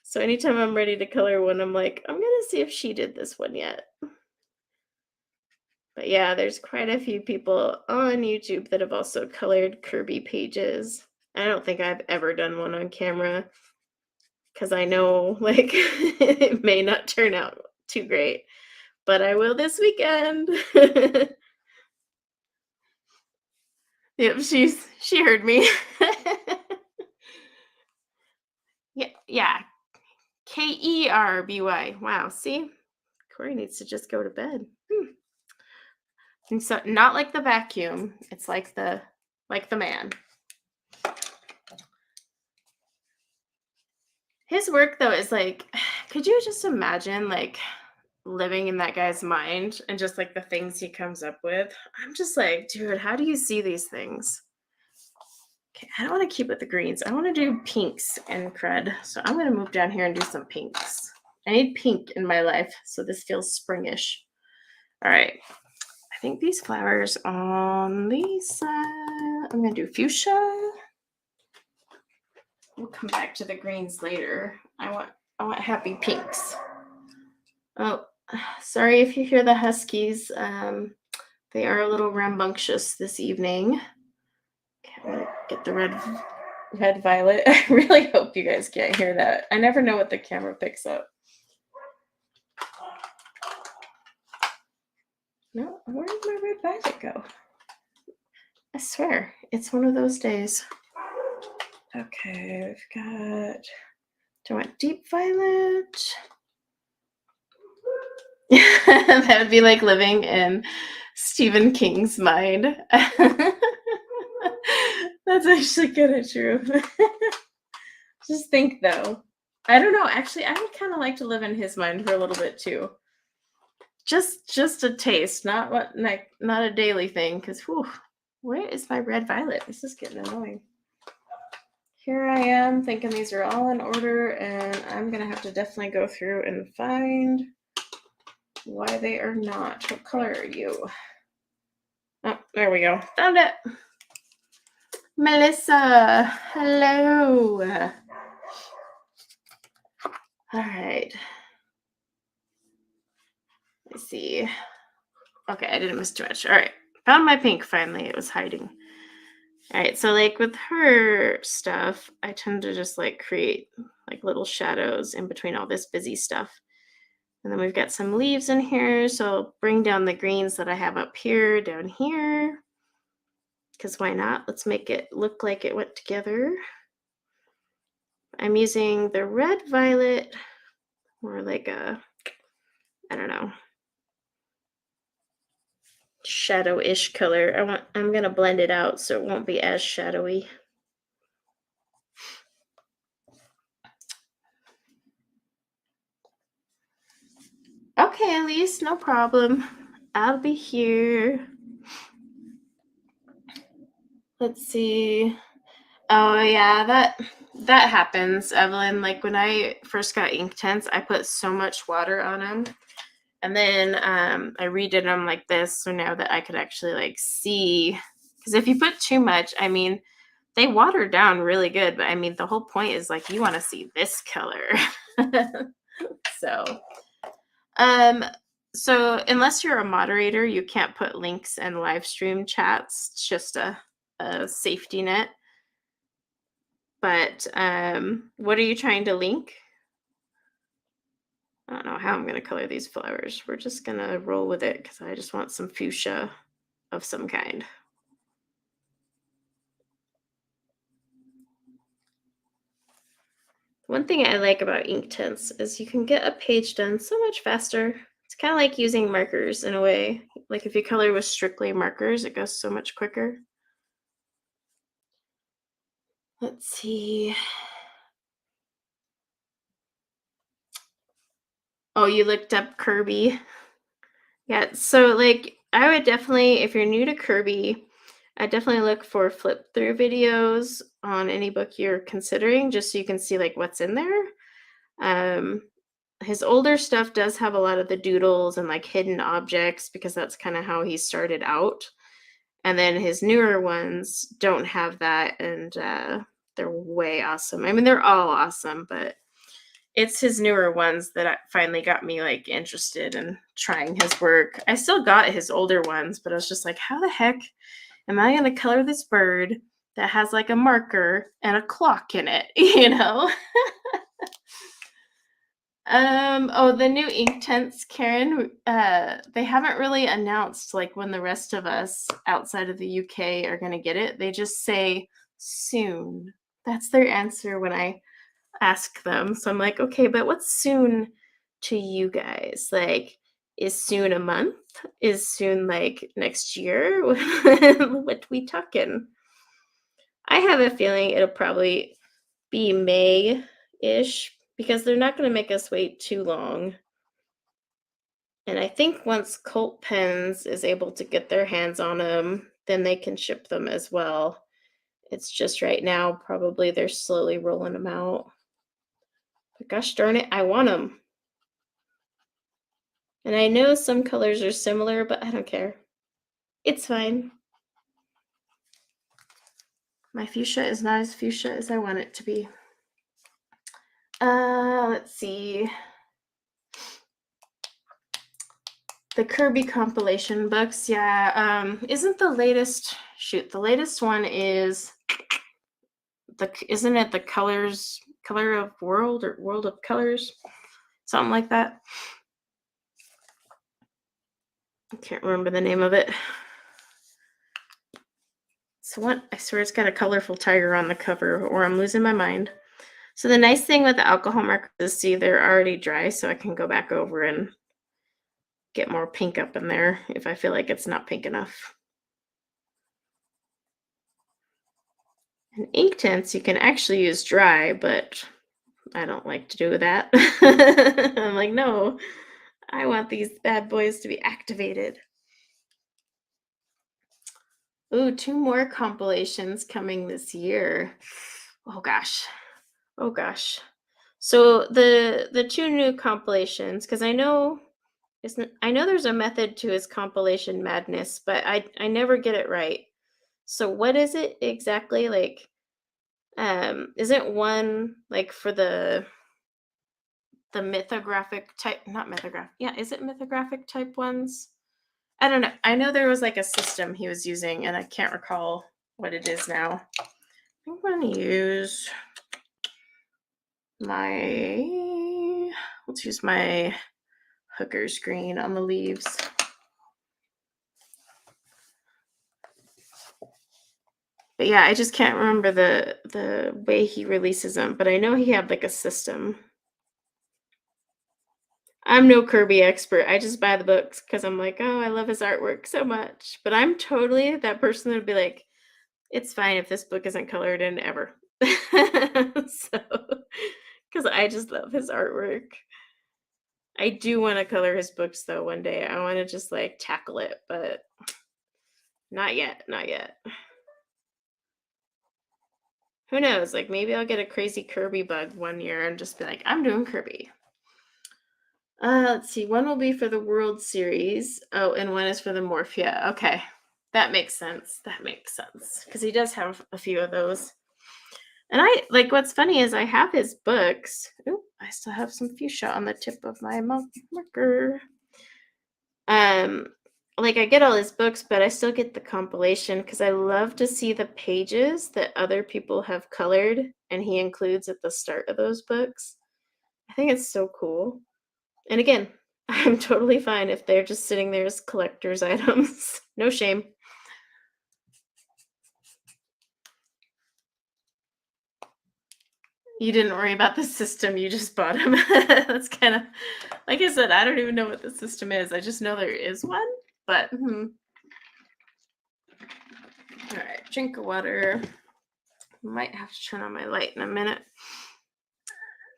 So anytime I'm ready to color one, I'm like, I'm gonna see if she did this one yet. But yeah, there's quite a few people on YouTube that have also colored Kirby pages. I don't think I've ever done one on camera because I know like it may not turn out too great. But I will this weekend. Yep, she heard me. Yeah. Kerby. Wow, see? Corey needs to just go to bed. And so not like the vacuum. It's like the man. His work though is like, could you just imagine like living in that guy's mind and just like the things he comes up with? I'm just like, dude, how do you see these things? Okay, I don't want to keep with the greens. I want to do pinks and cred. So I'm going to move down here and do some pinks. I need pink in my life, so this feels springish. All right. I think these flowers on these side, I'm going to do fuchsia. We'll come back to the greens later. I want happy pinks. Oh, sorry if you hear the huskies. They are a little rambunctious this evening. Okay, I'm gonna get the red violet. I really hope you guys can't hear that. I never know what the camera picks up. No, where did my red violet go? I swear, it's one of those days. Okay, we've got, do I want deep violet? That would be like living in Stephen King's mind. That's actually kind of true. Just think though. I don't know. Actually, I would kind of like to live in his mind for a little bit too. Just a taste, not a daily thing. Because where is my red violet? This is getting annoying. Here I am thinking these are all in order, and I'm gonna have to definitely go through and find why they are not. What color are you? Oh, there we go. Found it. Melissa, hello. All right. Let's see. Okay, I didn't miss too much. All right. Found my pink finally. It was hiding. All right. So like with her stuff, I tend to just like create like little shadows in between all this busy stuff. And then we've got some leaves in here. So I'll bring down the greens that I have up here, down here. Because why not? Let's make it look like it went together. I'm using the red violet, or like a, I don't know, shadow-ish color. I'm gonna blend it out so it won't be as shadowy. Okay, Elise, no problem. I'll be here. Let's see. Oh yeah, that happens, Evelyn. Like when I first got Inktense, I put so much water on them. And then I redid them like this, so now that I could actually like see, because if you put too much, I mean, they water down really good, but I mean, the whole point is like you want to see this color. So unless you're a moderator, you can't put links and live stream chats. It's just a safety net. But what are you trying to link? I don't know how I'm going to color these flowers. We're just going to roll with it because I just want some fuchsia of some kind. One thing I like about Inktense is you can get a page done so much faster. It's kind of like using markers in a way. Like if you color with strictly markers, it goes so much quicker. Let's see. Oh, you looked up Kirby. Yeah, so like I would definitely, if you're new to Kirby, I definitely look for flip through videos on any book you're considering, just so you can see like what's in there. His older stuff does have a lot of the doodles and like hidden objects because that's kind of how he started out. And then his newer ones don't have that, and they're way awesome. I mean, they're all awesome, but it's his newer ones that finally got me like interested in trying his work. I still got his older ones, but I was just like, how the heck am I going to color this bird that has like a marker and a clock in it, you know? Oh, the new ink tints, Karen, they haven't really announced like when the rest of us outside of the UK are gonna get it. They just say soon. That's their answer when I ask them. So I'm like, okay, but what's soon to you guys? Like, is soon a month? Is soon like next year? What we talking? I have a feeling it'll probably be May-ish because they're not going to make us wait too long. And I think once Colt Pens is able to get their hands on them, then they can ship them as well. It's just right now, probably they're slowly rolling them out. But gosh darn it, I want them. And I know some colors are similar, but I don't care. It's fine. My fuchsia is not as fuchsia as I want it to be. Let's see. The Kirby compilation books, yeah. Isn't the latest the latest one is isn't it the color of world or world of colors? Something like that. I can't remember the name of it. So what? I swear it's got a colorful tiger on the cover, or I'm losing my mind. So the nice thing with the alcohol markers is, see, they're already dry, so I can go back over and get more pink up in there if I feel like it's not pink enough. And ink tints you can actually use dry, but I don't like to do that. I'm like, no, I want these bad boys to be activated. Ooh, 2 more compilations coming this year. Oh gosh. Oh gosh. So the 2 new compilations, because I know there's a method to his compilation madness, but I never get it right. So what is it exactly? Like, isn't one like for the mythographic type, not mythographic. Yeah, is it mythographic type ones? I don't know. I know there was like a system he was using, and I can't recall what it is now. I'm going to use let's use my hooker screen on the leaves. But yeah, I just can't remember the way he releases them, but I know he had like a system. I'm no Kirby expert. I just buy the books because I'm like, oh, I love his artwork so much. But I'm totally that person that would be like, it's fine if this book isn't colored in ever. So, because I just love his artwork. I do want to color his books though one day. I want to just like tackle it, but not yet. Not yet. Who knows? Like maybe I'll get a crazy Kirby bug one year and just be like, I'm doing Kirby. Let's see. One will be for the World Series. Oh, and one is for the Morphia. Okay. That makes sense. That makes sense. Because he does have a few of those. And I like what's funny is I have his books. Oh, I still have some fuchsia on the tip of my marker. Like I get all his books, but I still get the compilation because I love to see the pages that other people have colored and he includes at the start of those books. I think it's so cool. And again, I'm totally fine if they're just sitting there as collector's items. No shame. You didn't worry about the system, you just bought them. That's kind of, like I said, I don't even know what the system is. I just know there is one, but all right, drink of water. Might have to turn on my light in a minute.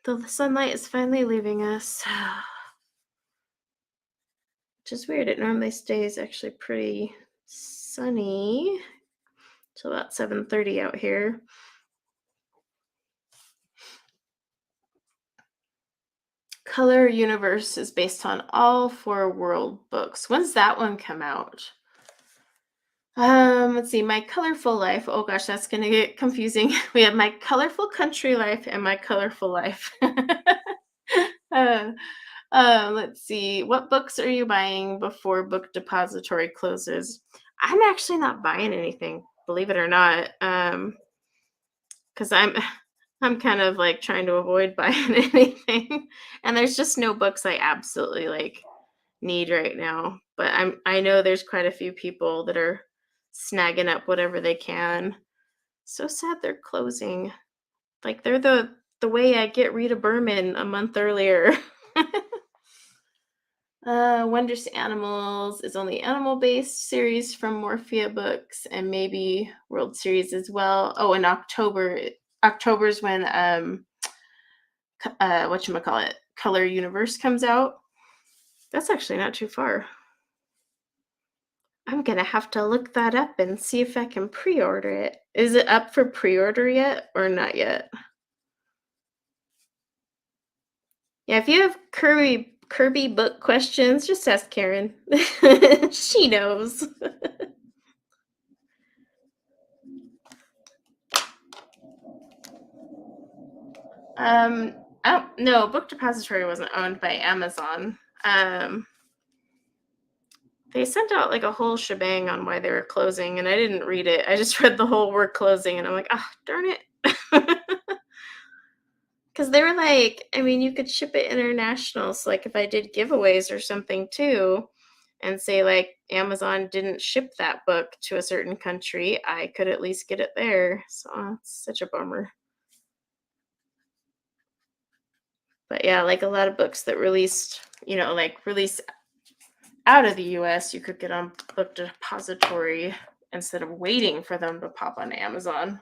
The sunlight is finally leaving us. Which is weird. It normally stays actually pretty sunny till about 7:30 out here. Color Universe is based on all 4 world books. When's that one come out? Let's see. My Colorful Life. Oh gosh, that's gonna get confusing. We have My Colorful Country Life and My Colorful Life. Let's see. What books are you buying before Book Depository closes? I'm actually not buying anything, believe it or not. Because I'm kind of like trying to avoid buying anything. And there's just no books I absolutely like need right now. But I know there's quite a few people that are snagging up whatever they can. So sad they're closing. Like they're the way I get Rita Berman a month earlier. Wondrous Animals is only animal-based series from Morphea Books and maybe World Series as well. Oh, in October's when whatchamacallit, Color Universe comes out. That's actually not too far. I'm gonna have to look that up and see if I can pre-order it. Is it up for pre-order yet or not yet? Yeah, if you have Kirby book questions, just ask Karen. She knows. Um, I don't no, Book Depository wasn't owned by Amazon. They sent out like a whole shebang on why they were closing, and I didn't read it. I just read the whole word closing, and I'm like, ah, darn it. Because they were like, I mean, you could ship it international. So, like, if I did giveaways or something too, and say, like, Amazon didn't ship that book to a certain country, I could at least get it there. So, it's such a bummer. But yeah, like a lot of books that released, like release out of the US, you could get on Book Depository instead of waiting for them to pop on Amazon.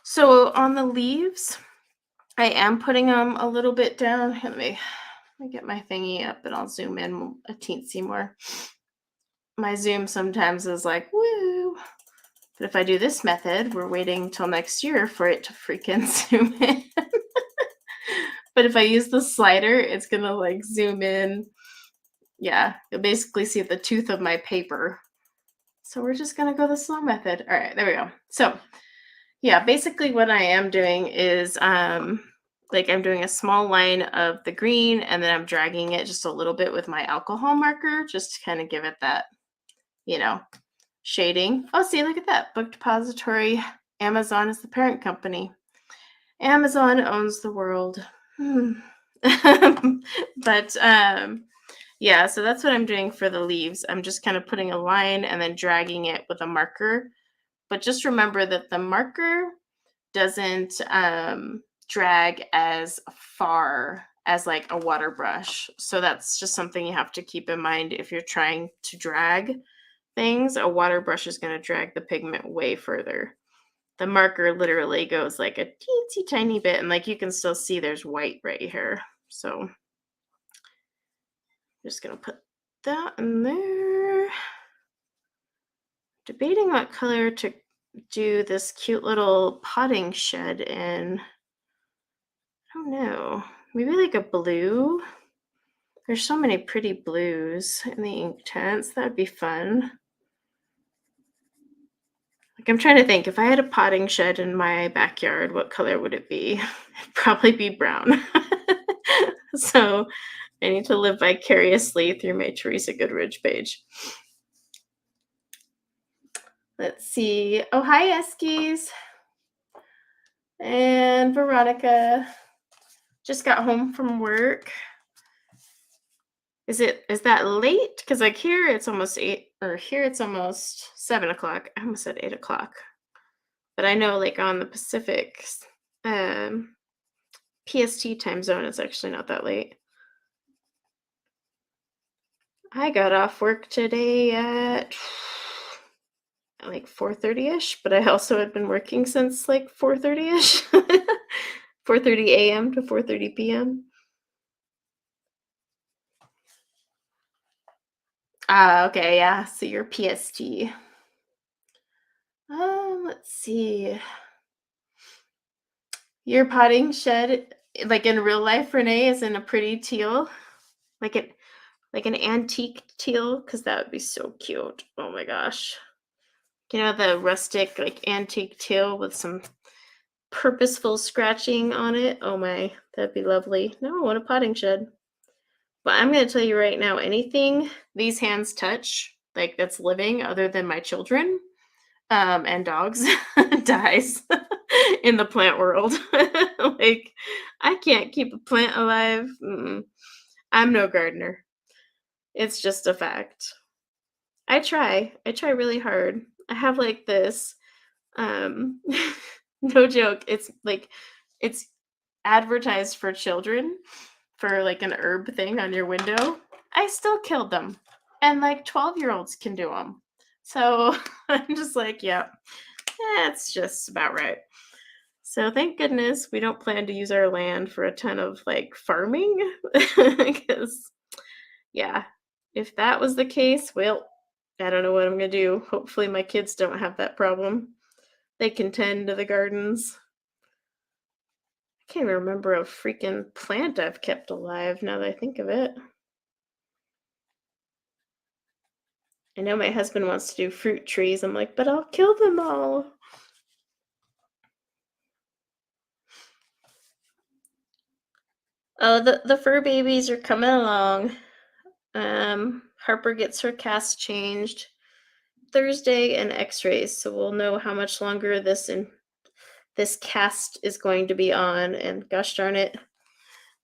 So on the leaves, I am putting them a little bit down. Let me get my thingy up and I'll zoom in a teensy more. My zoom sometimes is like, woo. But if I do this method, we're waiting till next year for it to freaking zoom in. But if I use the slider, it's gonna like zoom in. Yeah, you'll basically see the tooth of my paper. So we're just gonna go the slow method. All right, there we go. So yeah, basically what I am doing is like I'm doing a small line of the green and then I'm dragging it just a little bit with my alcohol marker just to kind of give it that, shading. Oh, see, look at that. Book Depository. Amazon is the parent company. Amazon owns the world. But yeah, so that's what I'm doing for the leaves. I'm just kind of putting a line and then dragging it with a marker. But just remember that the marker doesn't drag as far as like a water brush. So that's just something you have to keep in mind if you're trying to drag things. A water brush is going to drag the pigment way further. The marker literally goes like a teensy tiny bit, and like you can still see there's white right here. So I'm just going to put that in there. Debating what color to do this cute little potting shed in. I don't know. Maybe like a blue. There's so many pretty blues in the Inktense. That would be fun. Like I'm trying to think, if I had a potting shed in my backyard, what color would it be? It'd probably be brown. So I need to live vicariously through my Teresa Goodridge page. Let's see. Oh, hi, Eskies. And Veronica just got home from work. Is that late? Because like here it's almost 8, or here it's almost 7 o'clock. I almost said 8 o'clock. But I know like on the Pacific PST time zone, it's actually not that late. I got off work today at like 4:30ish, but I also had been working since like 4:30ish. 4:30 a.m. to 4:30 p.m. Okay, yeah. So you're PST. Let's see. Your potting shed, like in real life, Renee, is in a pretty teal, like an antique teal, because that would be so cute. Oh my gosh. The rustic, like antique teal with some purposeful scratching on it. Oh my, that'd be lovely. No, I want a potting shed. But I'm gonna tell you right now, anything these hands touch, like that's living other than my children, and dogs, dies in the plant world. Like, I can't keep a plant alive. Mm-mm. I'm no gardener. It's just a fact. I try. I try really hard. I have like this, um, no joke. It's like, it's advertised for children for like an herb thing on your window. I still killed them. And like 12-year-olds can do them. So I'm just like, yeah, that's just about right. So thank goodness we don't plan to use our land for a ton of like farming. Because, yeah, if that was the case, well, I don't know what I'm going to do. Hopefully, my kids don't have that problem. They can tend to the gardens. I can't even remember a freaking plant I've kept alive now that I think of it. I know my husband wants to do fruit trees. I'm like, but I'll kill them all. Oh, the fur babies are coming along. Harper gets her cast changed Thursday and X-rays, so we'll know how much longer this cast is going to be on. And gosh darn it,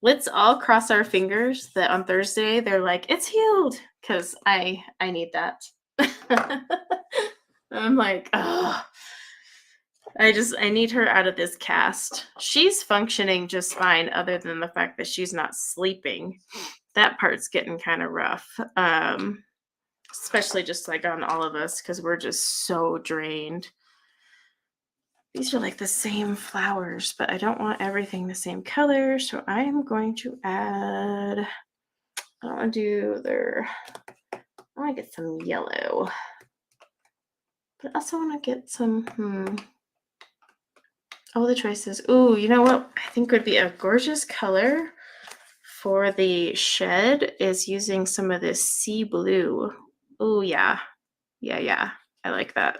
let's all cross our fingers that on Thursday they're like it's healed, because I need that. I'm like, oh, I need her out of this cast. She's functioning just fine, other than the fact that she's not sleeping. That part's getting kind of rough. Especially just like on all of us, because we're just so drained. These are like the same flowers, but I don't want everything the same color, so I am going to add, I don't want to do I want to get some yellow, but I also want to get some, oh, the choices. Ooh, you know what I think would be a gorgeous color for the shed is using some of this sea blue. Oh, yeah. Yeah. I like that.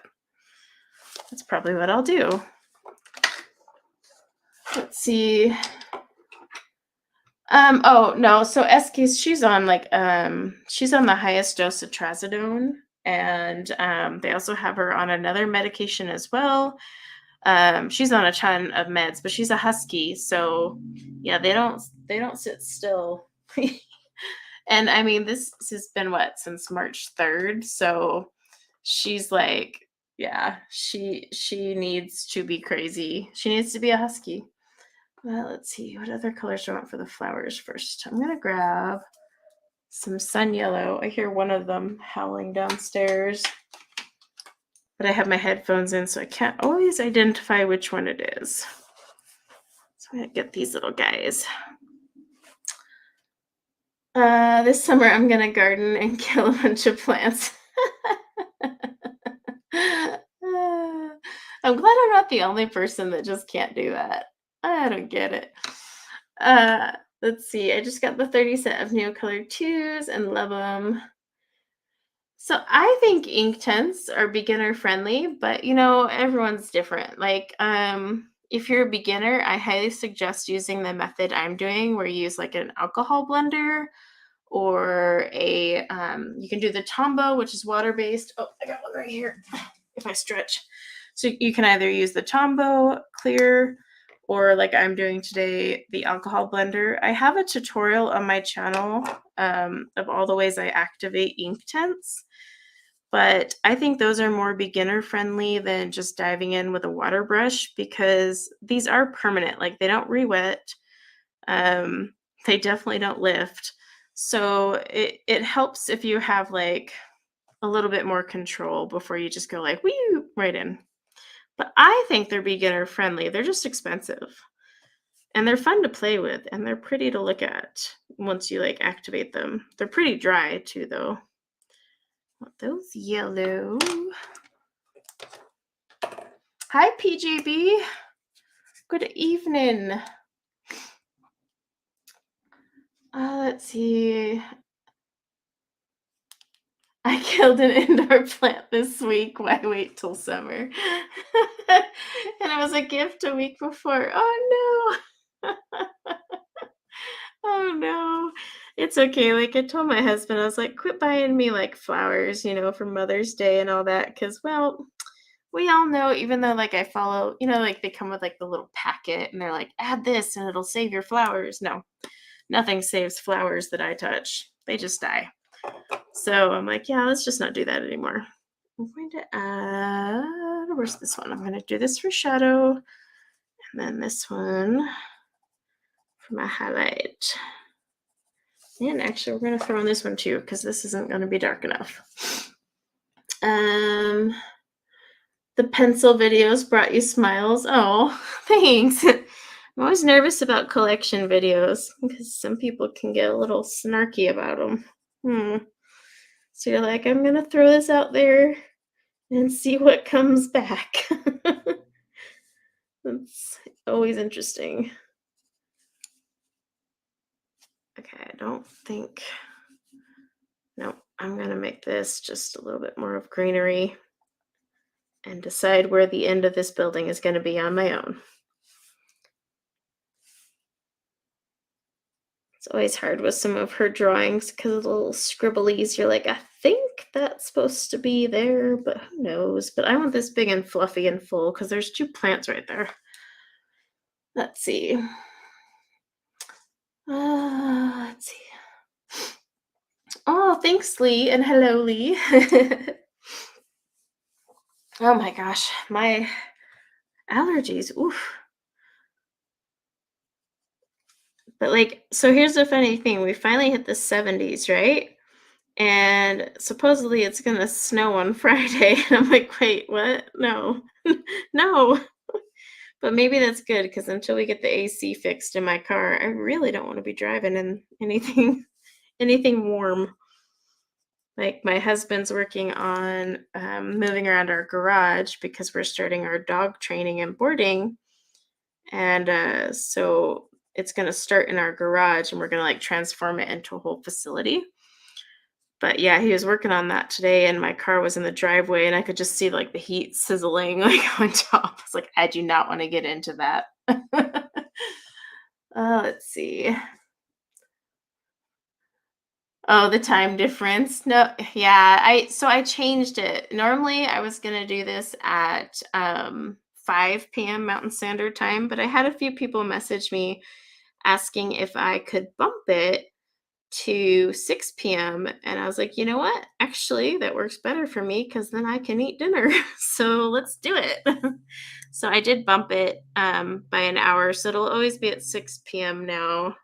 That's probably what I'll do. Let's see. Oh no, so Eski's she's on she's on the highest dose of trazodone, and they also have her on another medication as well. She's on a ton of meds, but she's a husky, so yeah, they don't sit still. And I mean, this has been what, since March 3rd, so she's like, yeah, she needs to be crazy. She needs to be a husky. Well, let's see, what other colors do I want for the flowers first? I'm gonna grab some sun yellow. I hear one of them howling downstairs, but I have my headphones in, so I can't always identify which one it is. So I'm gonna get these little guys. This summer I'm gonna garden and kill a bunch of plants. I'm glad I'm not the only person that just can't do that. I don't get it. Let's see. I just got the 30 set of Neocolored 2s and love them. So I think ink tints are beginner friendly, but everyone's different. Like, if you're a beginner, I highly suggest using the method I'm doing, where you use like an alcohol blender, or you can do the Tombow, which is water based. Oh, I got one right here. If I stretch, so you can either use the Tombow clear, or like I'm doing today, the alcohol blender. I have a tutorial on my channel of all the ways I activate ink tints, but I think those are more beginner friendly than just diving in with a water brush, because these are permanent. Like, they don't re-wet. They definitely don't lift. So it helps if you have like a little bit more control before you just go like, wee, right in. But I think they're beginner friendly. They're just expensive. And they're fun to play with, and they're pretty to look at once you like activate them. They're pretty dry too, though. Want those yellow. Hi, PJB. Good evening. Let's see. I killed an indoor plant this week. Why wait till summer? And it was a gift a week before. Oh no. Oh no. It's okay. Like I told my husband, I was like, quit buying me like flowers, for Mother's Day and all that. Cause well, we all know, even though like I follow, like they come with like the little packet and they're like, add this and it'll save your flowers. No, nothing saves flowers that I touch. They just die. So I'm like, yeah, let's just not do that anymore. I'm going to add, where's this one? I'm going to do this for shadow. And then this one for my highlight. And actually, we're going to throw on this one too, because this isn't going to be dark enough. The pencil videos brought you smiles. Oh, thanks. I'm always nervous about collection videos because some people can get a little snarky about them. So you're like, I'm going to throw this out there and see what comes back. That's always interesting. Okay, I don't think... No, I'm going to make this just a little bit more of greenery and decide where the end of this building is going to be on my own. It's always hard with some of her drawings because of the little scribblies. You're like, I think that's supposed to be there, but who knows? But I want this big and fluffy and full because there's 2 plants right there. Let's see. Let's see. Oh, thanks, Lee, and hello, Lee. Oh my gosh, my allergies. Oof. But like, so here's the funny thing. We finally hit the 70s, right? And supposedly it's gonna snow on Friday. And I'm like, wait, what? No. No. But maybe that's good because until we get the AC fixed in my car, I really don't want to be driving in anything warm. Like my husband's working on moving around our garage because we're starting our dog training and boarding. And so it's going to start in our garage and we're going to like transform it into a whole facility. But yeah, he was working on that today and my car was in the driveway and I could just see like the heat sizzling like on top. I was like, I do not want to get into that. Let's see. Oh, the time difference. No, yeah, I changed it. Normally I was gonna do this at 5 p.m. Mountain Standard Time, but I had a few people message me asking if I could bump it to 6 p.m. And I was like, you know what? Actually, that works better for me because then I can eat dinner. So let's do it. So I did bump it by an hour. So it'll always be at 6 p.m. now.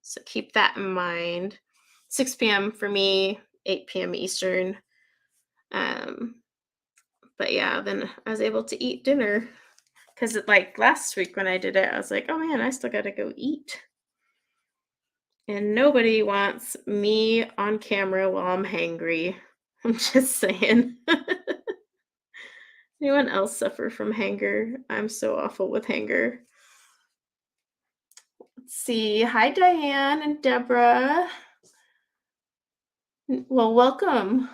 So keep that in mind. 6 p.m. for me, 8 p.m. Eastern. Um, but yeah, then I was able to eat dinner because like last week when I did it, I was like, oh man, I still got to go eat. And nobody wants me on camera while I'm hangry. I'm just saying. Anyone else suffer from hanger? I'm so awful with hanger. Let's see. Hi, Diane and Deborah. Well, welcome.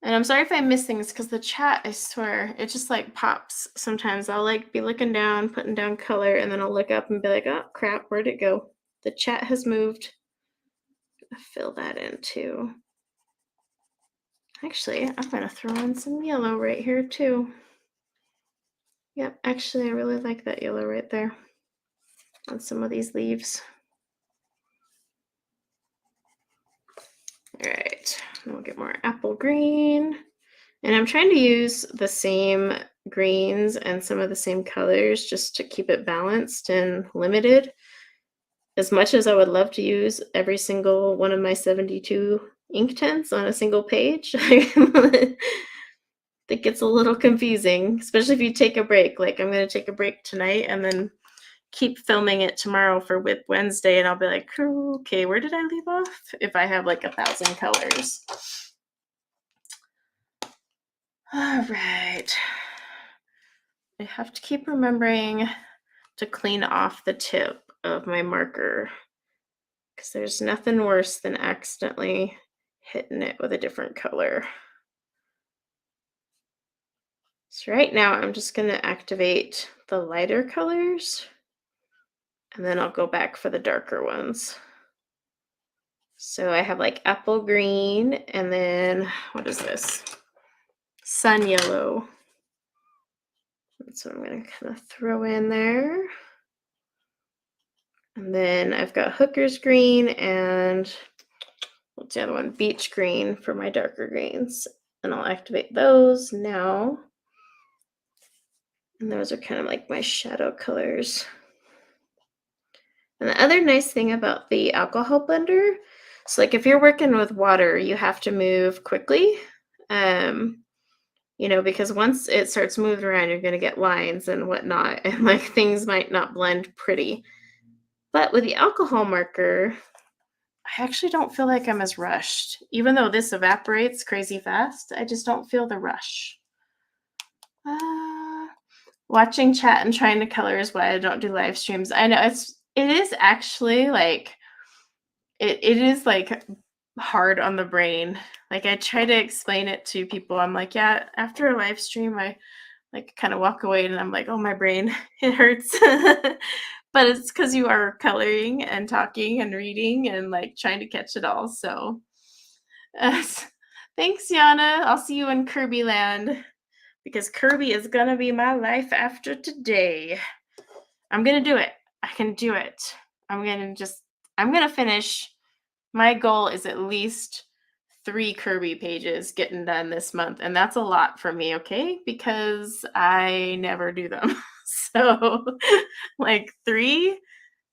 And I'm sorry if I miss things because the chat, I swear, it just like pops. Sometimes I'll like be looking down, putting down color, and then I'll look up and be like, oh crap, where'd it go? The chat has moved. I'll fill that in too. Actually, I'm gonna throw in some yellow right here too. Yep, actually I really like that yellow right there on some of these leaves. All right, we'll get more apple green. And I'm trying to use the same greens and some of the same colors just to keep it balanced and limited. As much as I would love to use every single one of my 72 ink tints on a single page, it gets a little confusing, especially if you take a break. Like I'm going to take a break tonight and then keep filming it tomorrow for Whip Wednesday. And I'll be like, okay, where did I leave off? If I have like 1,000 colors. All right. I have to keep remembering to clean off the tip of my marker because there's nothing worse than accidentally hitting it with a different color. So right now I'm just going to activate the lighter colors And then I'll go back for the darker ones. So I have like apple green, and then what is this? Sun yellow. That's what I'm going to kind of throw in there. And then I've got hooker's green and what's the other one? Beach green for my darker greens. And I'll activate those now. And those are kind of like my shadow colors. And the other nice thing about the alcohol blender, so like if you're working with water, you have to move quickly. Because once it starts moving around, you're going to get lines and whatnot, and like things might not blend pretty. But with the alcohol marker, I actually don't feel like I'm as rushed. Even though this evaporates crazy fast, I just don't feel the rush. Watching chat and trying to color is why I don't do live streams. I know it is actually like it is like hard on the brain. Like I try to explain it to people. I'm like, yeah, after a live stream, I like kind of walk away and I'm like, oh, my brain, it hurts. But it's because you are coloring and talking and reading and like trying to catch it all. So thanks, Yana. I'll see you in Kirby land because Kirby is going to be my life after today. I'm going to do it. I can do it. I'm going to finish. My goal is at least 3 Kirby pages getting done this month. And that's a lot for me, okay? Because I never do them. So like 3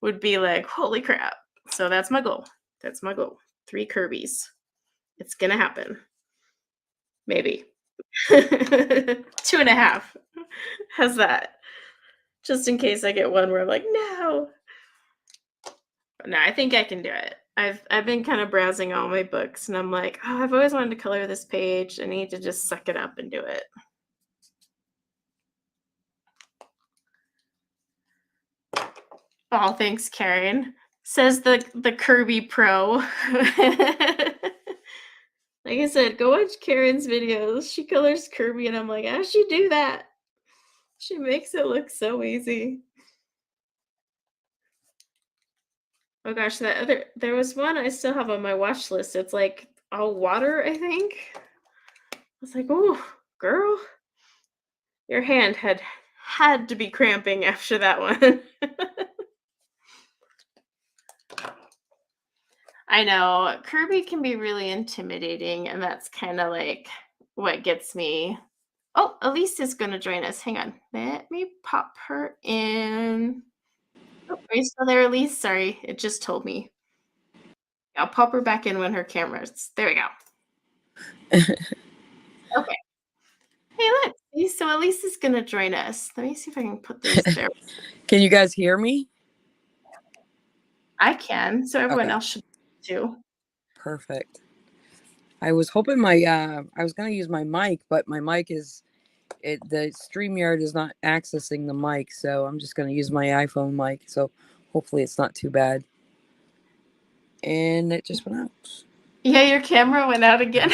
would be like, holy crap. So that's my goal. 3 Kirby's. It's going to happen. Maybe. 2.5. How's that? Just in case I get one where I'm like, no. No, I think I can do it. I've been kind of browsing all my books and I'm like, oh, I've always wanted to color this page. I need to just suck it up and do it. Oh, thanks, Karen. Says the Kirby Pro. Like I said, go watch Karen's videos. She colors Kirby and I'm like, how'd she do that? She makes it look so easy. Oh gosh, there was one I still have on my watch list. It's like all water, I think. I was like, oh, girl, your hand had to be cramping after that one. I know Kirby can be really intimidating, and that's kind of like what gets me. Oh, Elise is going to join us. Hang on. Let me pop her in. Oh, are you still there, Elise? Sorry, it just told me. I'll pop her back in when her camera's. There we go. Okay. Hey, look. So Elise is going to join us. Let me see if I can put these there. Can you guys hear me? I can. So everyone else should too. Perfect. I was hoping I was going to use my mic, but my mic the StreamYard is not accessing the mic, so I'm just going to use my iPhone mic. So hopefully it's not too bad. And it just went out. Yeah, your camera went out again.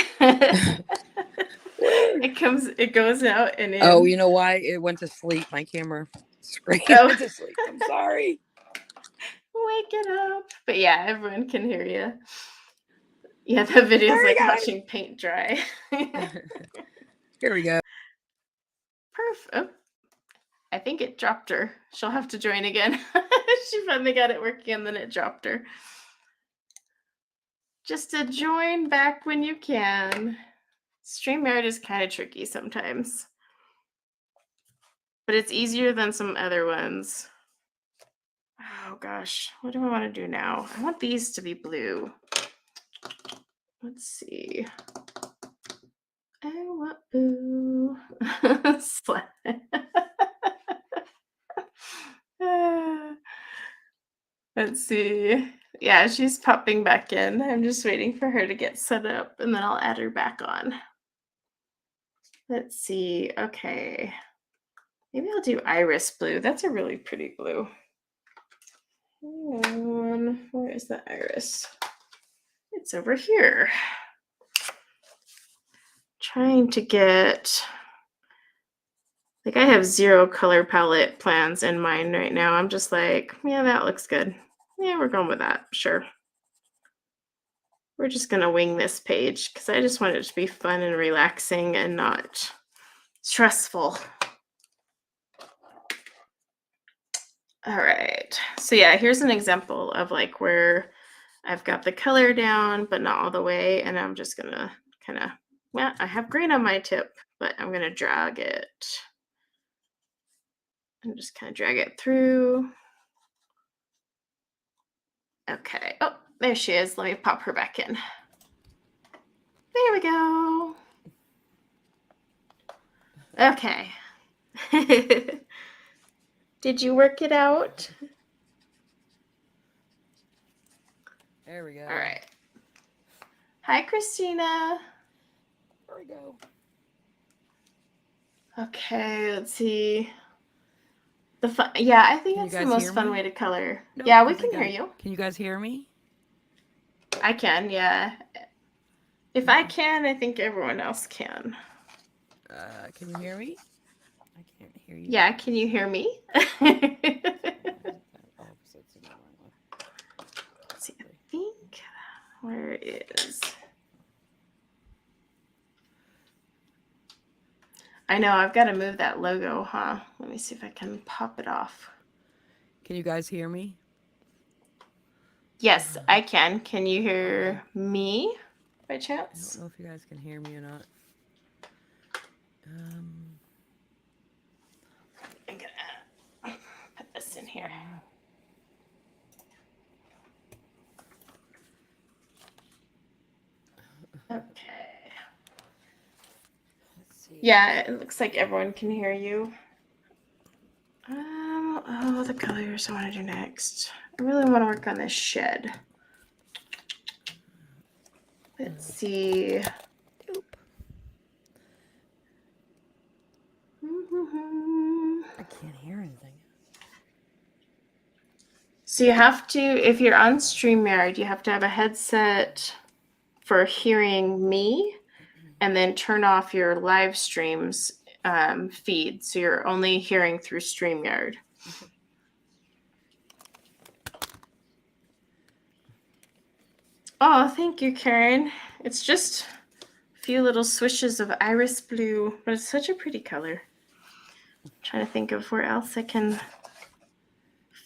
It goes out and in. Oh, you know why? It went to sleep. My camera screen went to sleep. I'm sorry. Wake it up. But yeah, everyone can hear you. Yeah, the video's like watching paint dry. Here we go. Perfect. Oh, I think it dropped her. She'll have to join again. She finally got it working and then it dropped her. Just to join back when you can. StreamYard is kind of tricky sometimes. But it's easier than some other ones. Oh gosh, what do I want to do now? I want these to be blue. Let's see. I want blue. Let's see. Yeah, she's popping back in. I'm just waiting for her to get set up and then I'll add her back on. Let's see. Okay. Maybe I'll do iris blue. That's a really pretty blue. Where is the iris? It's over here. Trying to get Like I have 0 color palette plans in mind right now. I'm just like, yeah, that looks good. Yeah, we're going with that. Sure. We're just going to wing this page because I just want it to be fun and relaxing and not stressful. All right. So yeah, here's an example of like where I've got the color down, but not all the way. And I'm just going to kind of, well, I have green on my tip, but I'm going to drag it and just kind of drag it through. Okay. Oh, there she is. Let me pop her back in. There we go. Okay. Did you work it out? There we go. All right. Hi, Christina. There we go. Okay, let's see. Yeah, I think it's the most fun way to color. Nope, yeah, we can hear you. Can you guys hear me? I can, yeah. If I can, I think everyone else can. Can you hear me? I can't hear you. Yeah, can you hear me? Let's see, I think, where is... I know, I've got to move that logo, huh? Let me see if I can pop it off. Can you guys hear me? Yes, I can. Can you hear me by chance? I don't know if you guys can hear me or not. I'm gonna put this in here. Okay. Let's see. Yeah, it looks like everyone can hear you. Oh, the colors I want to do next. I really want to work on this shed. Let's see. I can't hear anything. So you have to, if you're on StreamYard, you have to have a headset for hearing me and then turn off your live streams feed. So you're only hearing through StreamYard. Oh, thank you, Karen. It's just a few little swishes of iris blue, but it's such a pretty color. I'm trying to think of where else I can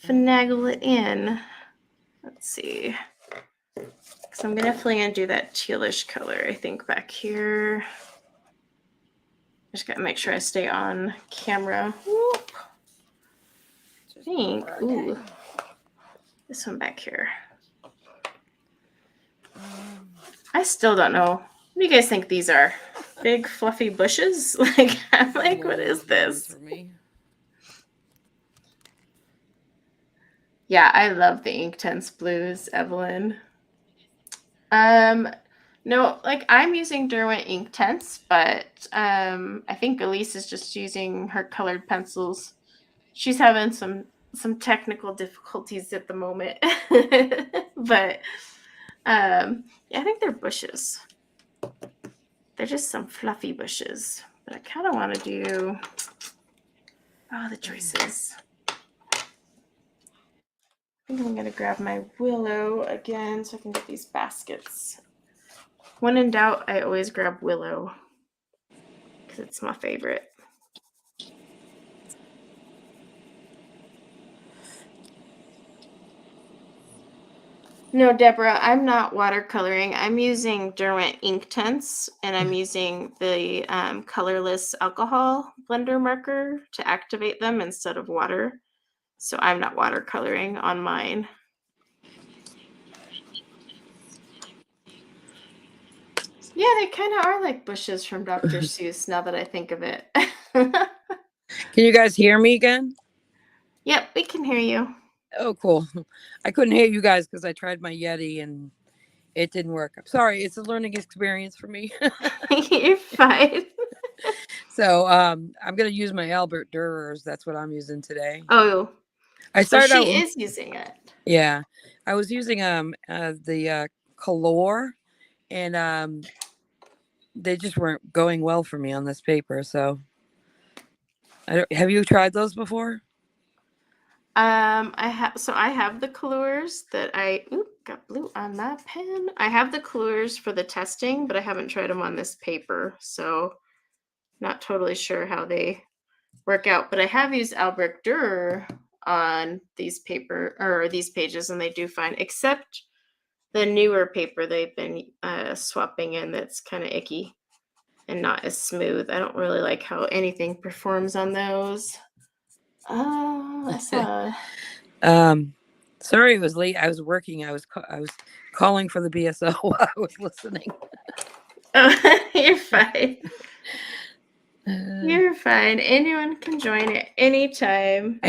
finagle it in. Let's see. So I'm definitely going to do that tealish color, I think, back here. Just got to make sure I stay on camera. Whoop. I think, ooh, this one back here. I still don't know. What do you guys think these are? Big fluffy bushes? Like, I'm like, what is this? Yeah, I love the Inktense blues, Evelyn. No, like I'm using Derwent Inktense, but I think Elise is just using her colored pencils. She's having some technical difficulties at the moment. But yeah, I think they're bushes. They're just some fluffy bushes. But I kind of want to do the choices. I think I'm going to grab my willow again so I can get these baskets. When in doubt, I always grab willow because it's my favorite. No, Deborah, I'm not watercoloring. I'm using Derwent Inktense, and I'm using the colorless alcohol blender marker to activate them instead of water. So I'm not watercoloring on mine. Yeah, they kind of are like bushes from Dr. Seuss now that I think of it. Can you guys hear me again? Yep, we can hear you. Oh, cool. I couldn't hear you guys because I tried my Yeti and it didn't work. I'm sorry. It's a learning experience for me. You're fine. So I'm going to use my Albert Durers. That's what I'm using today. Oh, I started so she is using it. Yeah, I was using the Color, and they just weren't going well for me on this paper. So Have you tried those before? I have the colors that got blue on my pen. I have the colors for the testing, but I haven't tried them on this paper, so not totally sure how they work out. But I have used Albrecht Dürer on these pages, and they do fine, except the newer paper they've been swapping in that's kind of icky and not as smooth. I don't really like how anything performs on those. Oh, I saw. Sorry it was late. I was working. I was calling for the BSO while I was listening. Oh, you're fine. You're fine. Anyone can join at any time.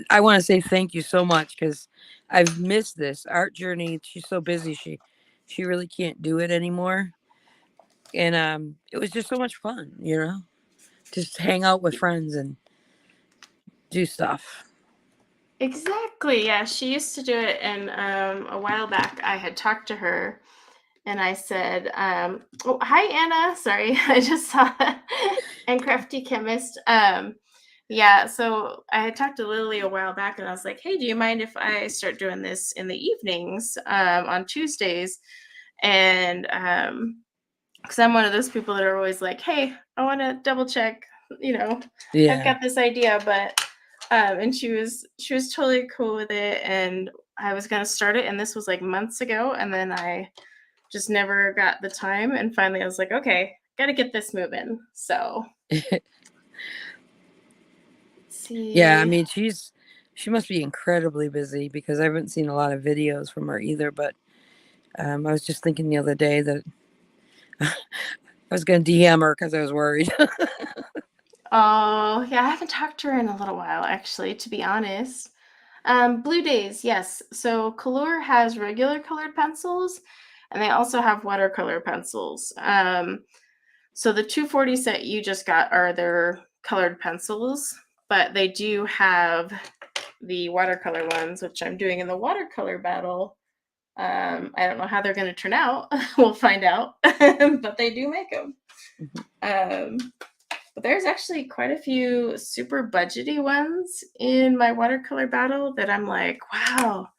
I want to say thank you so much because I've missed this art journey. She's so busy. She really can't do it anymore. And it was just so much fun, just hang out with friends and do stuff. Exactly. Yeah, she used to do it, and a while back I had talked to her, and I said, "Oh, hi Anna. Sorry, I just saw and Crafty Chemist." Yeah, so I had talked to Lily a while back, and I was like, "Hey, do you mind if I start doing this in the evenings on Tuesdays?" And because I'm one of those people that are always like, "Hey, I want to double check, I've got this idea," but and she was totally cool with it, and I was gonna start it, and this was like months ago, and then I just never got the time, and finally I was like, okay, gotta get this moving. So let's see. Yeah, I mean she must be incredibly busy because I haven't seen a lot of videos from her either. But I was just thinking the other day that I was going to DM her because I was worried. Oh yeah, I haven't talked to her in a little while, actually, to be honest. Blue Days, yes. So Color has regular colored pencils, and they also have watercolor pencils. So the 240 set you just got are their colored pencils, but they do have the watercolor ones, which I'm doing in the watercolor battle. I don't know how they're going to turn out. We'll find out, but they do make them. But there's actually quite a few super budgety ones in my watercolor battle that I'm like, wow,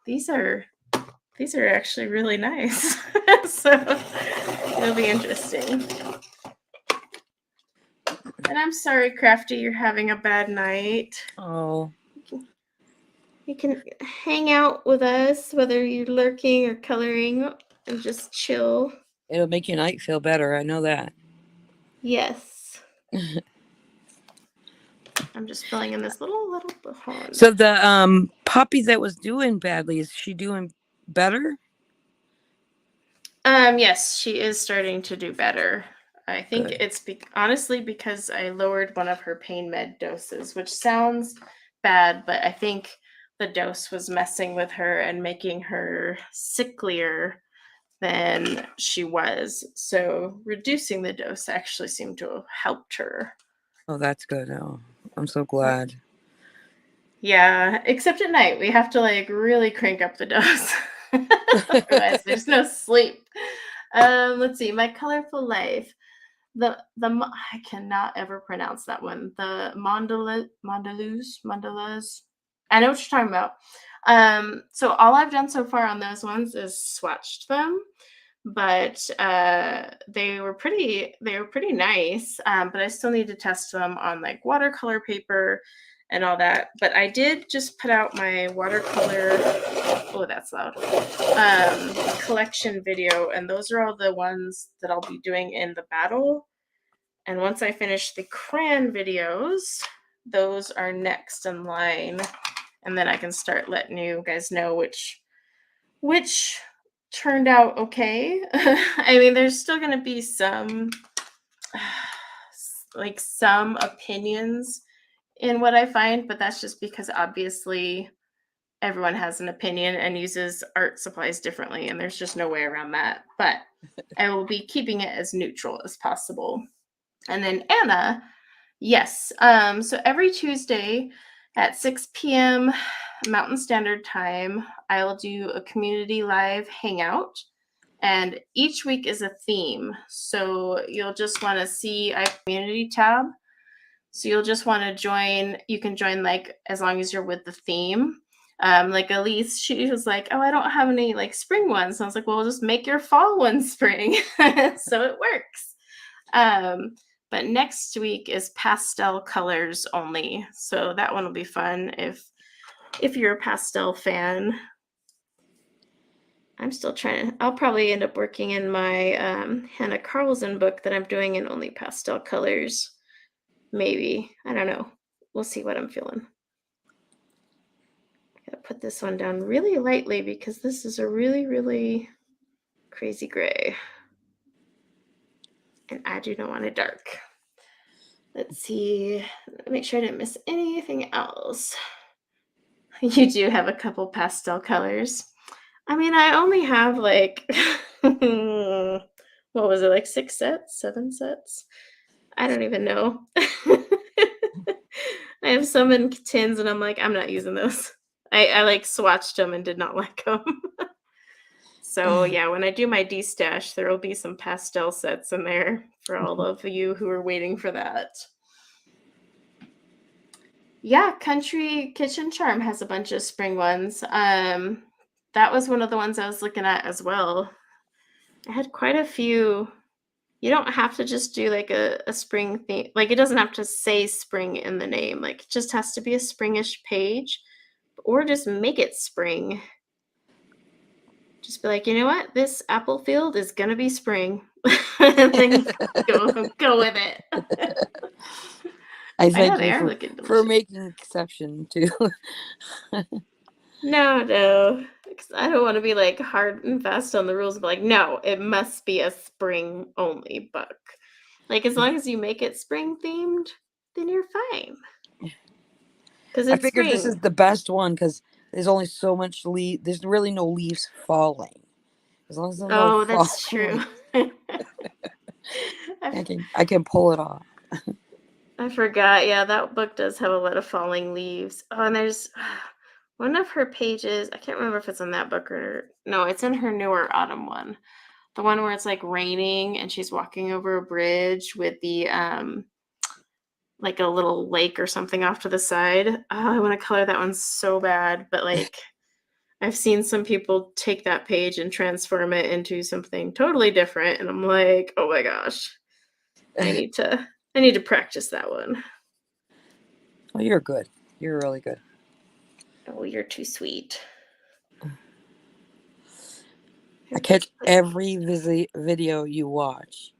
these are actually really nice. So it'll be interesting. And I'm sorry, Crafty, you're having a bad night. Oh. You can hang out with us, whether you're lurking or coloring, and just chill. It'll make your night feel better. I know that. Yes. I'm just filling in this little behind. So the puppy that was doing badly, is she doing better? Yes, she is starting to do better. I think Good. it's honestly because I lowered one of her pain med doses, which sounds bad, but I think the dose was messing with her and making her sicklier than she was. So reducing the dose actually seemed to have helped her. Oh, that's good. Oh, I'm so glad. Yeah, except at night we have to like really crank up the dose. Otherwise, there's no sleep. Let's see. My colorful life. I cannot ever pronounce that one. The mandalas. I know what you're talking about. So all I've done so far on those ones is swatched them, but they were pretty nice. But I still need to test them on like watercolor paper and all that. But I did just put out my watercolor. Oh, that's loud. Collection video, and those are all the ones that I'll be doing in the battle. And once I finish the crayon videos, those are next in line, and then I can start letting you guys know which turned out okay. I mean, there's still going to be some some opinions in what I find, but that's just because obviously everyone has an opinion and uses art supplies differently, and there's just no way around that. But I will be keeping it as neutral as possible. And then Anna, yes. So every Tuesday at 6 p.m. Mountain Standard Time, I will do a community live hangout. And each week is a theme. So you'll just want to see a community tab. So you'll just want to join. You can join like as long as you're with the theme. Like Elise, she was like, "Oh, I don't have any like spring ones." So I was like, "Well, just make your fall one spring." So it works. But next week is pastel colors only, so that one will be fun if you're a pastel fan. I'm still trying to. I'll probably end up working in my Hannah Carlson book that I'm doing in only pastel colors. Maybe. I don't know. We'll see what I'm feeling. I gotta put this one down really lightly because this is a really, really crazy gray. And I do not want it dark. Let's see. Make sure I didn't miss anything else. You do have a couple pastel colors. I mean, I only have like, what was it, like 6 sets, 7 sets? I don't even know. I have some in tins and I'm like, I'm not using those. I like swatched them and did not like them. So yeah, when I do my D-stash, there will be some pastel sets in there for all of you who are waiting for that. Yeah, Country Kitchen Charm has a bunch of spring ones. That was one of the ones I was looking at as well. I had quite a few. You don't have to just do like a spring theme. Like it doesn't have to say spring in the name. Like it just has to be a springish page, or just make it spring. Just be like, you know what? This apple field is gonna be spring, and then go with it. I I know thank they you are looking for delicious. making exception too. No, because I don't want to be like hard and fast on the rules. But like, no, it must be a spring only book. Like as long as you make it spring themed, then you're fine. Because I it's figured this spring. is the best one because there's only so much there's really no leaves falling. As long as there's no Oh, falling that's true. leaves, I can pull it off. I forgot. Yeah, that book does have a lot of falling leaves. Oh, and there's one of her pages. I can't remember if it's in that book or no, it's in her newer autumn one. The one where it's like raining and she's walking over a bridge with the like a little lake or something off to the side. Oh, I want to color that one so bad, but like I've seen some people take that page and transform it into something totally different and I'm like, "Oh my gosh. I need to practice that one." Well, you're good. You're really good. Oh, you're too sweet. I catch every video you watch.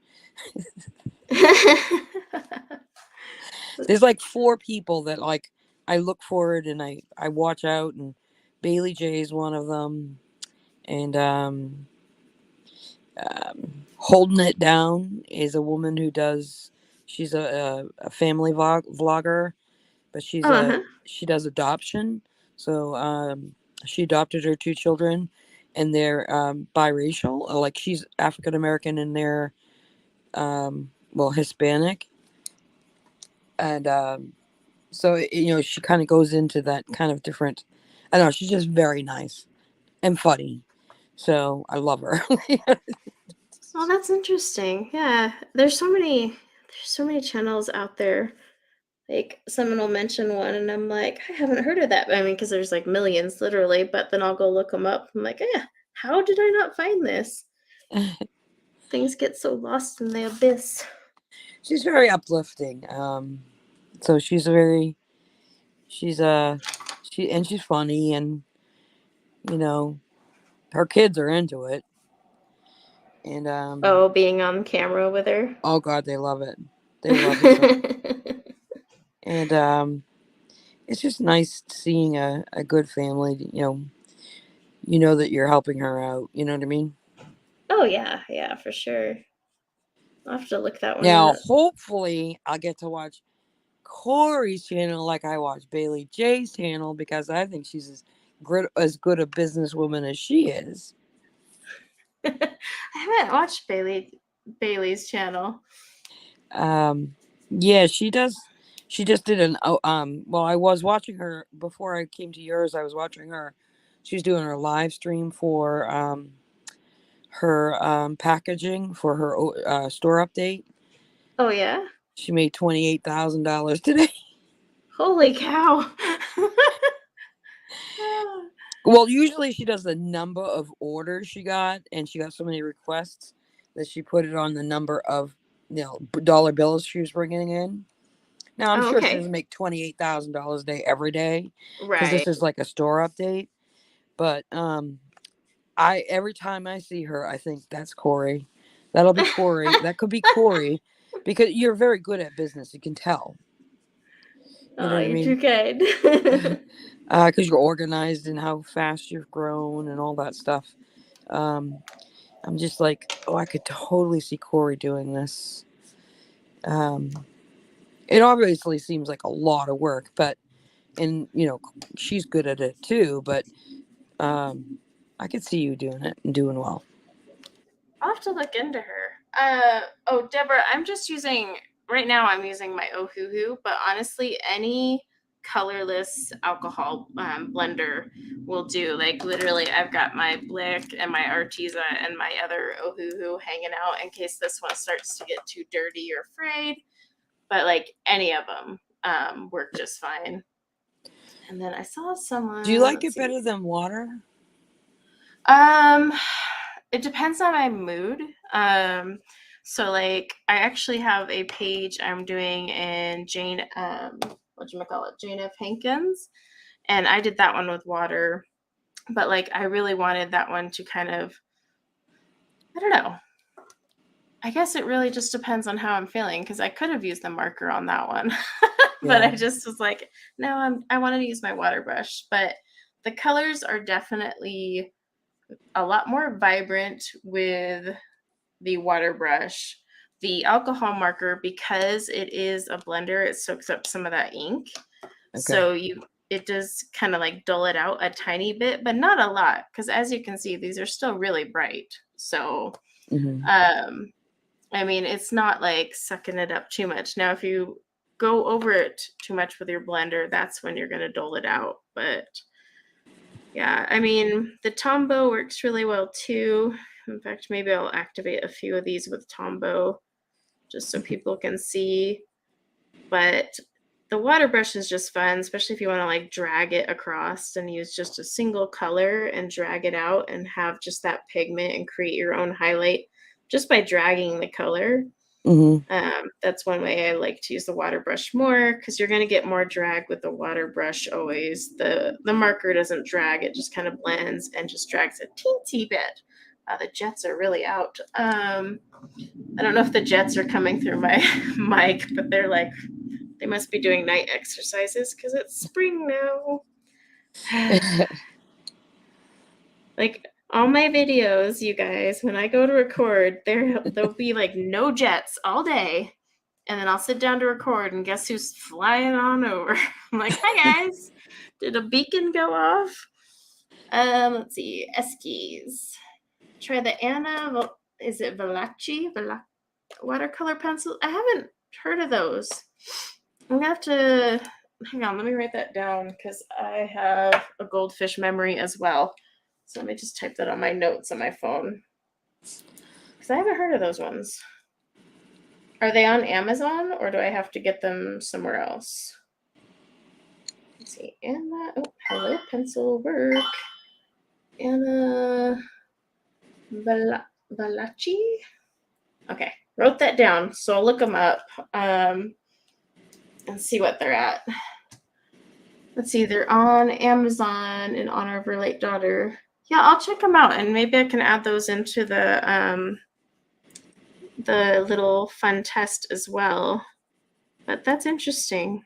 There's like 4 people that like I look forward and I watch out, and Bailey J is one of them, and Holding It Down is a woman who does. She's a family vlogger, but Uh-huh. she does adoption. So she adopted her 2 children, and they're biracial. Like she's African American and they're well, Hispanic, and so she kind of goes into that kind of different. I don't know. She's just very nice and funny, so I love her. Oh, that's interesting. Yeah. There's so many channels out there. Like someone will mention one and I'm like, I haven't heard of that. I mean, because there's like millions literally, but then I'll go look them up. I'm like, yeah, how did I not find this? Things get so lost in the abyss. She's very uplifting. So she's she's funny, and you know her kids are into it, and Oh, being on camera with her. oh god, they love it. They love it so. And it's just nice seeing a good family. You know that you're helping her out. You know what I mean? Oh yeah, yeah, for sure. I'll have to look that one Now, up. hopefully, I'll get to watch Corey's channel like I watch Bailey J's channel, because I think she's as good a businesswoman as she is. I haven't watched Bailey's channel. Yeah, she does. She just did well, I was watching her before I came to yours. I was watching her. She's doing her live stream for her packaging for her store update. Oh yeah? She made $28,000 today. Holy cow. Well, usually she does the number of orders she got, and she got so many requests that she put it on the number of dollar bills she was bringing in. Now I'm Oh, sure she okay. doesn't make $28,000 a day every day, because Right. this is like a store update. But I every time I see her, I think that's Corey. That'll be Corey. That could be Corey, because you're very good at business. You can tell. You know Oh, what I you're mean? too kind. Because you're organized and how fast you've grown and all that stuff. Um, I'm just like, oh, I could totally see Corey doing this. Um, it obviously seems like a lot of work, but and she's good at it too. But I could see you doing it and doing well. I'll have to look into her. Oh, Deborah, I'm just using right now. I'm using my Ohuhu, but honestly, any colorless alcohol blender will do. Like literally, I've got my Blick and my Arteza and my other Ohuhu hanging out in case this one starts to get too dirty or frayed. But like any of them work just fine. And then I saw someone. Do you like Let's it see. better than water? Um, it depends on my mood. So like I actually have a page I'm doing in Jane Jane F. Hankins, and I did that one with water, but like I really wanted that one to kind of, I don't know. I guess it really just depends on how I'm feeling, because I could have used the marker on that one, but Yeah. I just was like, no, I wanted to use my water brush. But the colors are definitely a lot more vibrant with the water brush. The alcohol marker, because it is a blender, it soaks up some of that ink. Okay. So it does kind of like dull it out a tiny bit, but not a lot, because as you can see, these are still really bright. So Mm-hmm. I mean, it's not like sucking it up too much. Now, if you go over it too much with your blender, that's when you're going to dull it out. But yeah, I mean, the Tombow works really well too. In fact, maybe I'll activate a few of these with Tombow just so people can see. But the water brush is just fun, especially if you want to like drag it across and use just a single color and drag it out and have just that pigment and create your own highlight just by dragging the color. Mm-hmm. That's one way I like to use the water brush more, because you're going to get more drag with the water brush always. The marker doesn't drag, it just kind of blends and just drags a teensy bit. The jets are really out. I don't know if the jets are coming through my mic, but they must be doing night exercises because it's spring now. Like all my videos, you guys, when I go to record, there'll be like no jets all day. And then I'll sit down to record, and guess who's flying on over? I'm like, hi guys. Did a beacon go off? Let's see. Eskies. Try the Anna. Is it Valachi? Watercolor pencil? I haven't heard of those. I'm gonna have to hang on. Let me write that down, because I have a goldfish memory as well. So let me just type that on my notes on my phone, because I haven't heard of those ones. Are they on Amazon, or do I have to get them somewhere else? Let's see. Anna. Oh, hello, pencil work. Anna Valachi. Okay, wrote that down. So I'll look them up and see what they're at. Let's see. They're on Amazon in honor of her late daughter. Yeah, I'll check them out, and maybe I can add those into the little fun test as well. But that's interesting.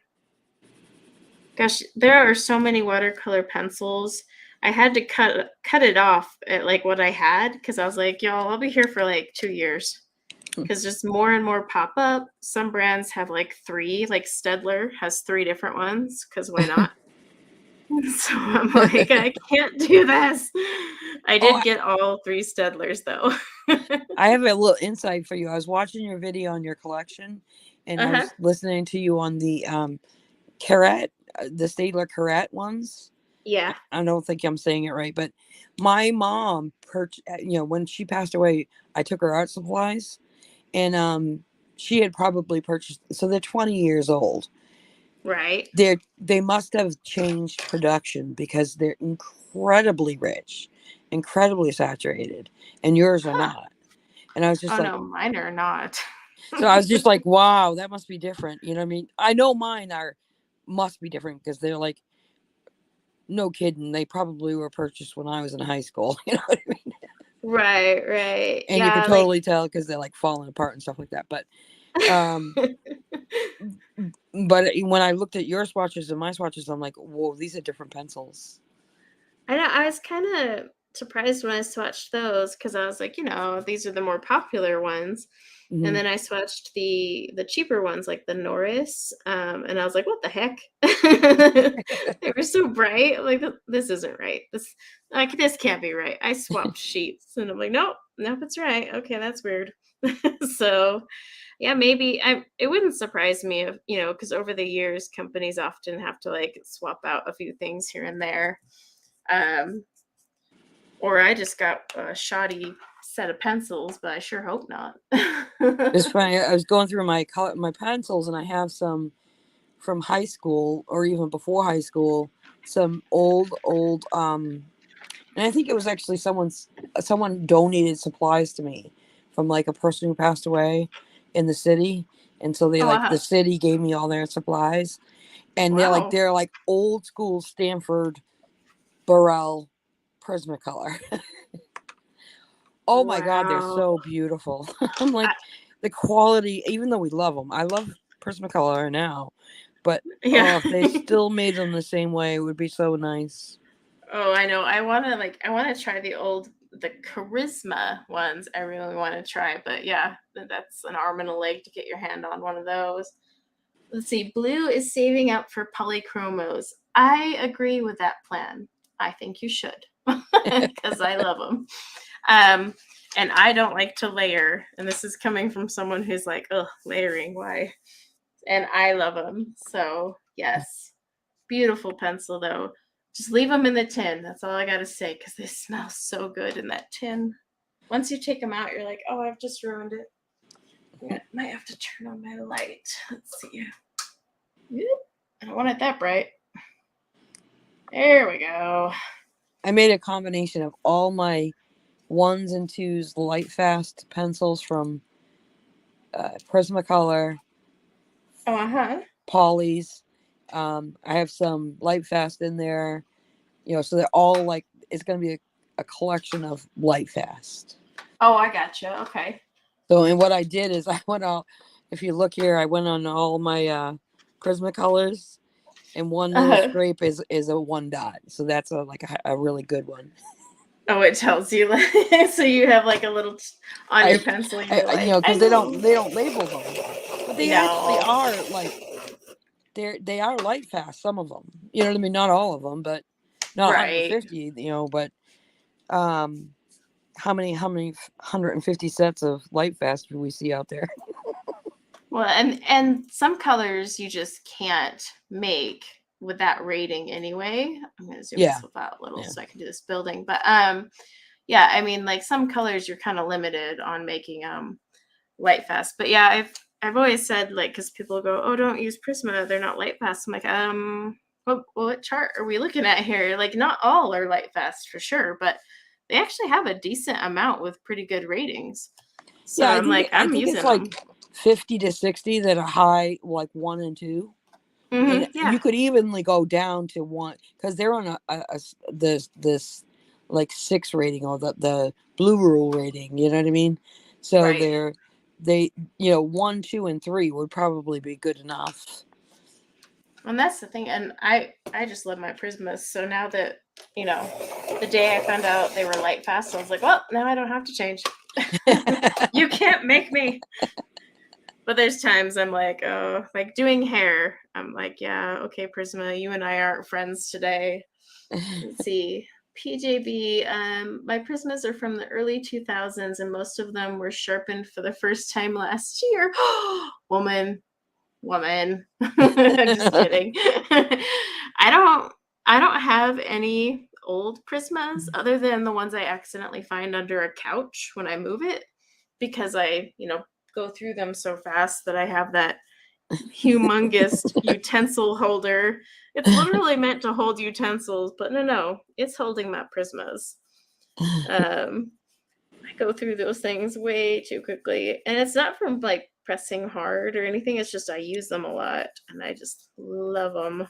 Gosh, there are so many watercolor pencils. I had to cut it off at like what I had, because I was like, y'all, I'll be here for like 2 years, because just more and more pop up. Some brands have like 3, like Stedler has 3 different ones, because why not? So I'm like, I can't do this. I Oh, did get all 3 Stedlers though. I have a little insight for you. I was watching your video on your collection, and I Uh-huh. was listening to you on the Carat, the Stadler Carat ones. Yeah. I don't think I'm saying it right, but my mom, when she passed away, I took her art supplies, and she had probably purchased, so they're 20 years old. Right. They must have changed production because they're incredibly rich, incredibly saturated, and yours are Huh. not. And I was just Oh like, no, mine are not. so I was just like, wow, that must be different. You know what I mean? I know mine are must be different because they're like, no kidding, they probably were purchased when I was in high school. You know what I mean? Right, right. And you could Yeah, like totally tell because they're like falling apart and stuff like that. Um, but when I looked at your swatches and my swatches, I'm like, whoa, these are different pencils. I know I was kind of surprised when I swatched those because I was like, these are the more popular ones. And Hmm. then I swatched the cheaper ones like the Norris, and I was like, "What the heck?" They were so bright. Like this isn't right. This can't be right. I swapped sheets, and I'm like, "Nope, nope, it's right. Okay, that's weird." So, yeah, maybe it wouldn't surprise me if because over the years, companies often have to like swap out a few things here and there. Um, or I just got a shoddy set of pencils, but I sure hope not. It's funny. I was going through my pencils, and I have some from high school or even before high school. Some old. And I think it was actually someone donated supplies to me from like a person who passed away in the city, and so they Oh, like the city gave me all their supplies, and wow. they're like old school Stanford Burrell Prismacolor. Oh my God, they're Wow. so beautiful. I'm like, the quality, even though we love them, I love Prismacolor now, but Yeah. oh, if they still made them the same way, it would be so nice. Oh, I know. I want to try the charisma ones. I really want to try, but yeah, that's an arm and a leg to get your hand on one of those. Let's see. Blue is saving up for polychromos. I agree with that plan. I think you should because I love them. Um, and I don't like to layer. And this is coming from someone who's like, "Oh, layering, why?" And I love them. So yes, beautiful pencil though. Just leave them in the tin. That's all I gotta say because they smell so good in that tin. Once you take them out, you're like, "Oh, I've just ruined it." Yeah, might have to turn on my light. Let's see. I don't want it that bright. There we go. I made a combination of all my ones and twos light fast pencils from Prismacolor, Oh, uh-huh. Polly's. I have some light fast in there, so they're all like, it's going to be a collection of light fast. Oh, I gotcha. Okay. So, and what I did is I went out, if you look here, I went on all my Prismacolors, and one little Uh-huh. scrape is a one dot. So that's a really good one. Oh, it tells you like so you have like a little on your I, pencil. You're like, I because they know. don't label them, but they actually No. are like, they are light fast. Some of them, you know what I mean. Not all of them, but not Right. 150. But um, how many 150 sets of light fast do we see out there? Well, and some colors you just can't make with that rating anyway. I'm gonna zoom Yeah, myself out a little yeah, so I can do this building. But yeah, I mean like some colors you're kind of limited on making light fast. But yeah, I've always said like because people go, oh, don't use Prisma, they're not light fast. I'm like, what chart are we looking at here? Like not all are light fast for sure, but they actually have a decent amount with pretty good ratings. So yeah. I'm like, I I'm think it's using like them. 50 to 60 that are high, like 1 and 2. And Yeah. you could evenly go down to one because they're on this like 6 rating, or the blue rule rating. You know what I mean? So Right. they 1, 2, and 3 would probably be good enough. And that's the thing. And I just love my Prismas. So now that, the day I found out they were light fast, I was like, well, now I don't have to change. You can't make me. But there's times I'm like, oh, like doing hair. I'm like, yeah, okay, Prisma, you and I aren't friends today. Let's see. PJB, my Prismas are from the early 2000s, and most of them were sharpened for the first time last year. Woman, woman. I'm just kidding. I don't have any old Prismas other than the ones I accidentally find under a couch when I move it because I go through them so fast that I have that humongous utensil holder. It's literally meant to hold utensils, but no, it's holding my Prismas. I go through those things way too quickly, and it's not from like pressing hard or anything. It's just I use them a lot, and I just love them.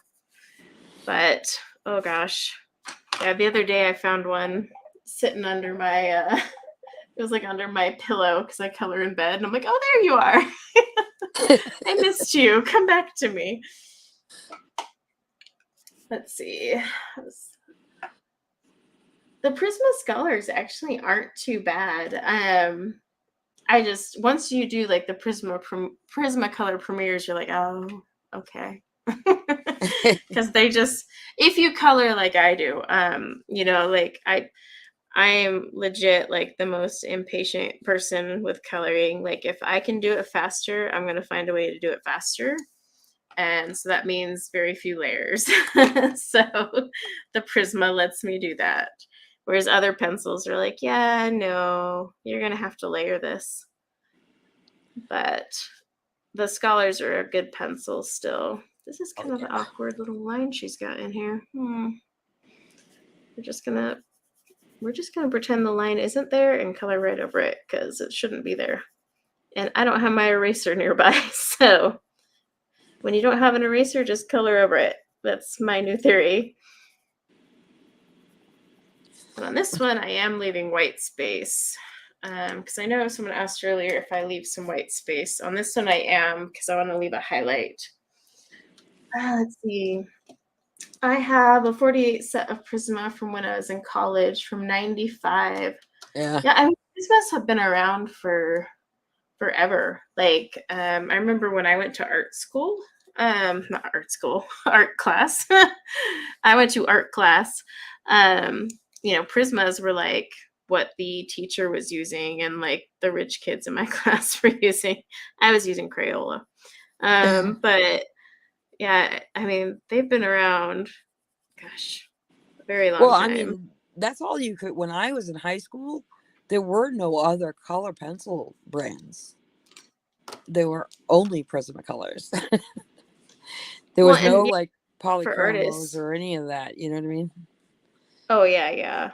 But oh gosh, yeah. The other day I found one sitting under my. It was like under my pillow because I color in bed, and I'm like, oh, there you are. I missed you. Come back to me. Let's see. The Prisma Scholars actually aren't too bad. I just once you do like the Prismacolor premieres, you're like, oh, okay. Because they just, if you color like I do, like I am legit like the most impatient person with coloring. Like if I can do it faster, I'm gonna find a way to do it faster. And so that means very few layers. So the Prisma lets me do that. Whereas other pencils are like, yeah, no, you're going to have to layer this. But the Scholars are a good pencil still. This is kind of an awkward little line she's got in here. We're just gonna pretend the line isn't there and color right over it because it shouldn't be there. And I don't have my eraser nearby, so when you don't have an eraser, just color over it. That's my new theory. And on this one, I am leaving white space because I know someone asked earlier if I leave some white space. On this one, I am because I want to leave a highlight. Let's see. I have a 48 set of Prisma from when I was in college from 95. Yeah, I mean, these must have been around for forever. Like, I remember when I went to art school, not art school, art class. I went to art class. Prismas were like what the teacher was using and like the rich kids in my class were using. I was using Crayola. But yeah, I mean, they've been around, gosh, a very long time. I mean, that's all you could. When I was in high school, there were no other color pencil brands. There were only Prismacolors. There was no like polychromos or any of that. You know what I mean? Oh yeah.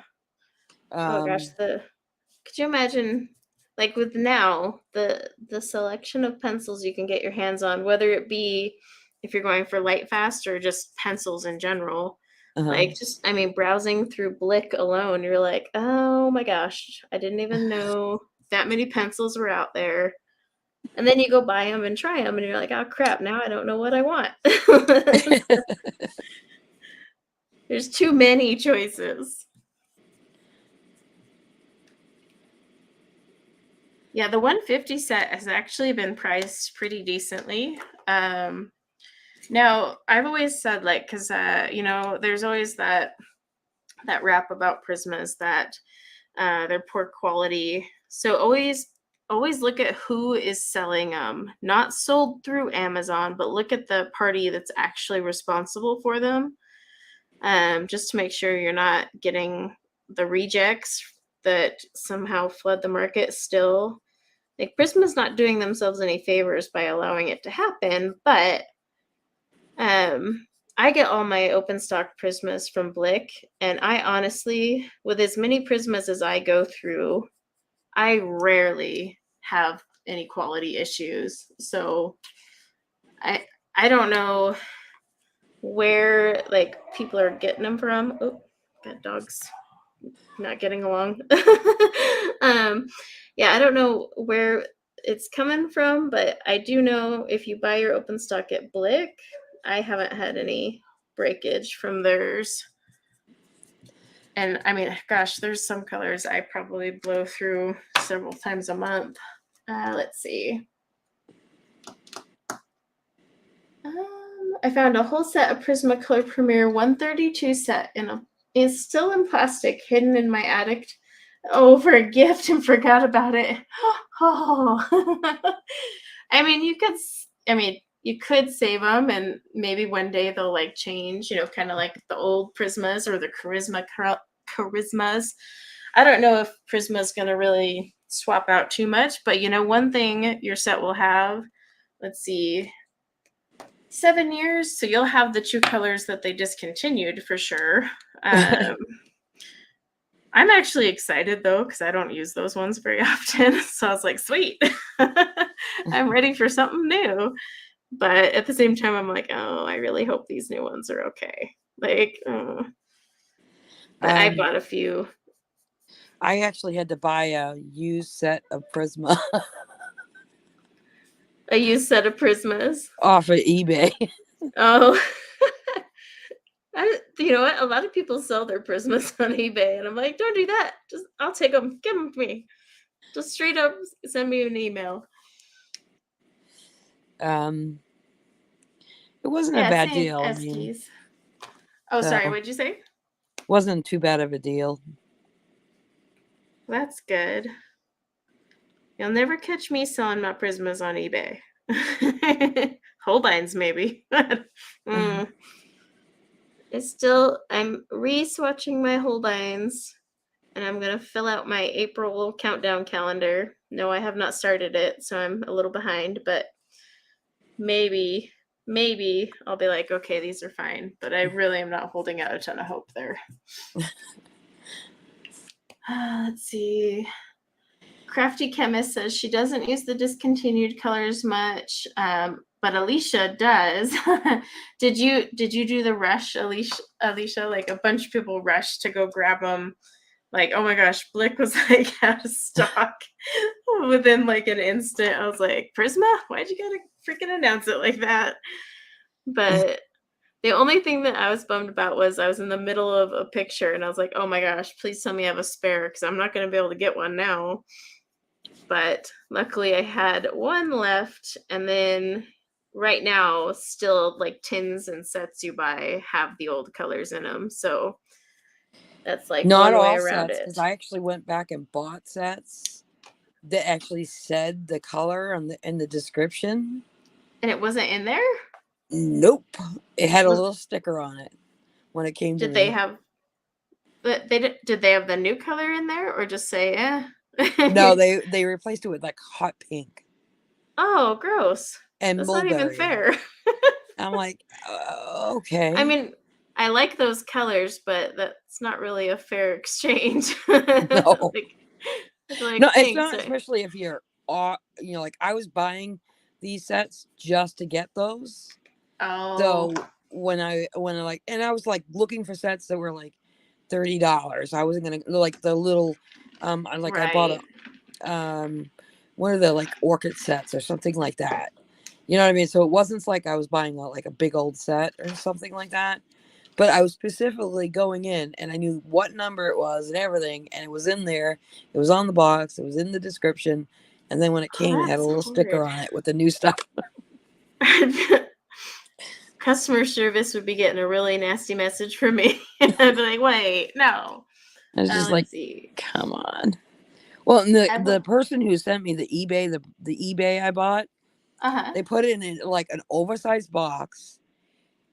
Oh gosh, could you imagine, like with now the selection of pencils you can get your hands on, whether it be if you're going for light fast or just pencils in general. Like just, I mean, browsing through Blick alone, you're like, oh my gosh, I didn't even know that many pencils were out there. And then you go buy them and try them, and you're like, oh crap, now I don't know what I want. There's too many choices. Yeah, the 150 set has actually been priced pretty decently. Now, I've always said, like, because, there's always that rap about Prismas that they're poor quality. So always look at who is selling them. Not sold through Amazon, but look at the party that's actually responsible for them. Just to make sure you're not getting the rejects that somehow flood the market still. Like, Prisma's not doing themselves any favors by allowing it to happen, but I get all my open stock Prismas from Blick, and I honestly, with as many Prismas as I go through, I rarely have any quality issues. So I don't know where like people are getting them from. Oh, got dogs not getting along. Yeah, I don't know where it's coming from, but I do know if you buy your open stock at Blick, I haven't had any breakage from theirs. And I mean, gosh, there's some colors I probably blow through several times a month. Let's see. I found a whole set of Prismacolor Premier 132 set is still in plastic, hidden in my attic. Oh, for a gift, and forgot about it. Oh, you could save them, and maybe one day they'll like change. Kind of like the old Prismas or the Charismas. I don't know if Prisma's gonna really swap out too much. But one thing your set will have, let's see, 7 years, so you'll have the 2 colors that they discontinued for sure. I'm actually excited though, because I don't use those ones very often. So I was like, sweet. I'm ready for something new. But at the same time, I'm like, oh, I really hope these new ones are okay. Like, but I bought a few. I actually had to buy a used set of Prisma A used set of Prismas. off of eBay. Oh. You know what? A lot of people sell their Prismas on eBay, and I'm like, don't do that. Just, I'll take them. Give them to me. Just straight up send me an email. It wasn't a bad same deal. I Eskies. mean, oh, sorry. What'd you say? Wasn't too bad of a deal. That's good. You'll never catch me selling my Prismas on eBay. Holbeins, maybe. I'm re-swatching my Holbeins, and I'm going to fill out my April countdown calendar. No, I have not started it, so I'm a little behind, but maybe I'll be like, okay, these are fine, but I really am not holding out a ton of hope there. Let's see. Crafty Chemist says she doesn't use the discontinued colors much, but Alicia does. Did you do the rush, Alicia? Like a bunch of people rushed to go grab them. Like, oh my gosh, Blick was like out of stock within like an instant. I was like, Prisma, why'd you gotta freaking announce it like that? But the only thing that I was bummed about was I was in the middle of a picture and I was like, oh my gosh, please tell me I have a spare, because I'm not going to be able to get one now. But luckily I had one left, and then right now still like tins and sets you buy have the old colors in them, so that's like not one way all around sets, it. because I actually went back and bought sets that actually said the color in the description, and it wasn't in there. Nope, it had a little sticker on it when it came to Did me. they have did they have the new color in there, or just say No, they replaced it with like hot pink. Oh, gross. And that's mulberry. Not even fair. I'm like, okay. I mean, I like those colors, but that's not really a fair exchange. No. like No, it's not, especially if you're, like I was buying these sets just to get those. Oh. So when I and I was like looking for sets that were like $30. I wasn't gonna like the little, right. I bought a, one of the like orchid sets or something like that. You know what I mean? So it wasn't like I was buying like a big old set or something like that. But I was specifically going in and I knew what number it was and everything. And it was in there. It was on the box. It was in the description. And then when it came, it had a little sticker on it with the new stuff. Customer service would be getting a really nasty message from me. I'd be like, wait, no. I was just like, come on. Well, and the person who sent me the eBay I bought, they put it in like an oversized box.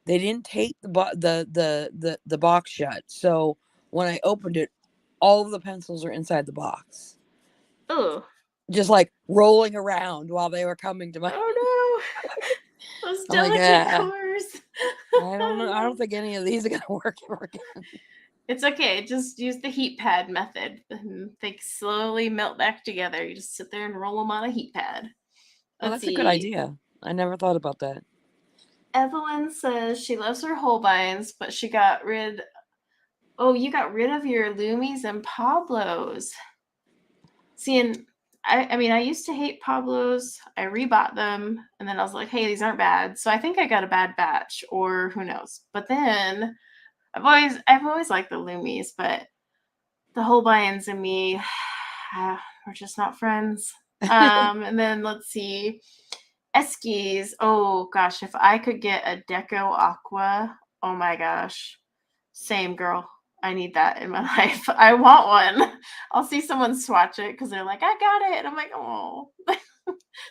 They didn't tape the box shut. So when I opened it, all of the pencils are inside the box. Oh. Just like rolling around while they were coming to my. Oh no. Those delicate cores. I don't know. I don't think any of these are gonna work ever again. It's okay. Just use the heat pad method. They slowly melt back together. You just sit there and roll them on a heat pad. Oh, that's a good idea. I never thought about that. Evelyn says she loves her Holbeins, but she got rid. Oh, you got rid of your Loomies and Pablos. See, and I mean, I used to hate Pablos. I rebought them, and then I was like, hey, these aren't bad. So I think I got a bad batch, or who knows. But then I've always liked the Loomies, but the Holbeins and me, we're just not friends. And then let's see. Eskies. Oh gosh, if I could get a Deco Aqua, oh my gosh. Same girl. I need that in my life. I want one. I'll see someone swatch it because they're like, I got it. And I'm like, oh,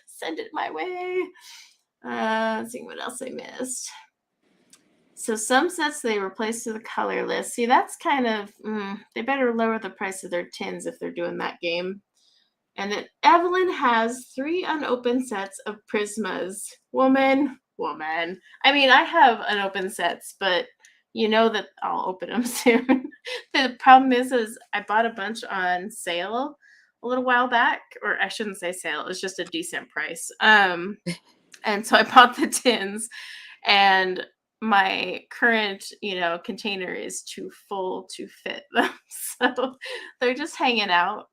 send it my way. Let's see what else I missed. So some sets they replace to the color list. See, that's kind of, they better lower the price of their tins if they're doing that game. And then Evelyn has 3 unopened sets of Prismas. Woman. I mean, I have unopened sets, but you know that I'll open them soon. The problem is I bought a bunch on sale a little while back, or I shouldn't say sale. It was just a decent price. And so I bought the tins, and my current, container is too full to fit them. So they're just hanging out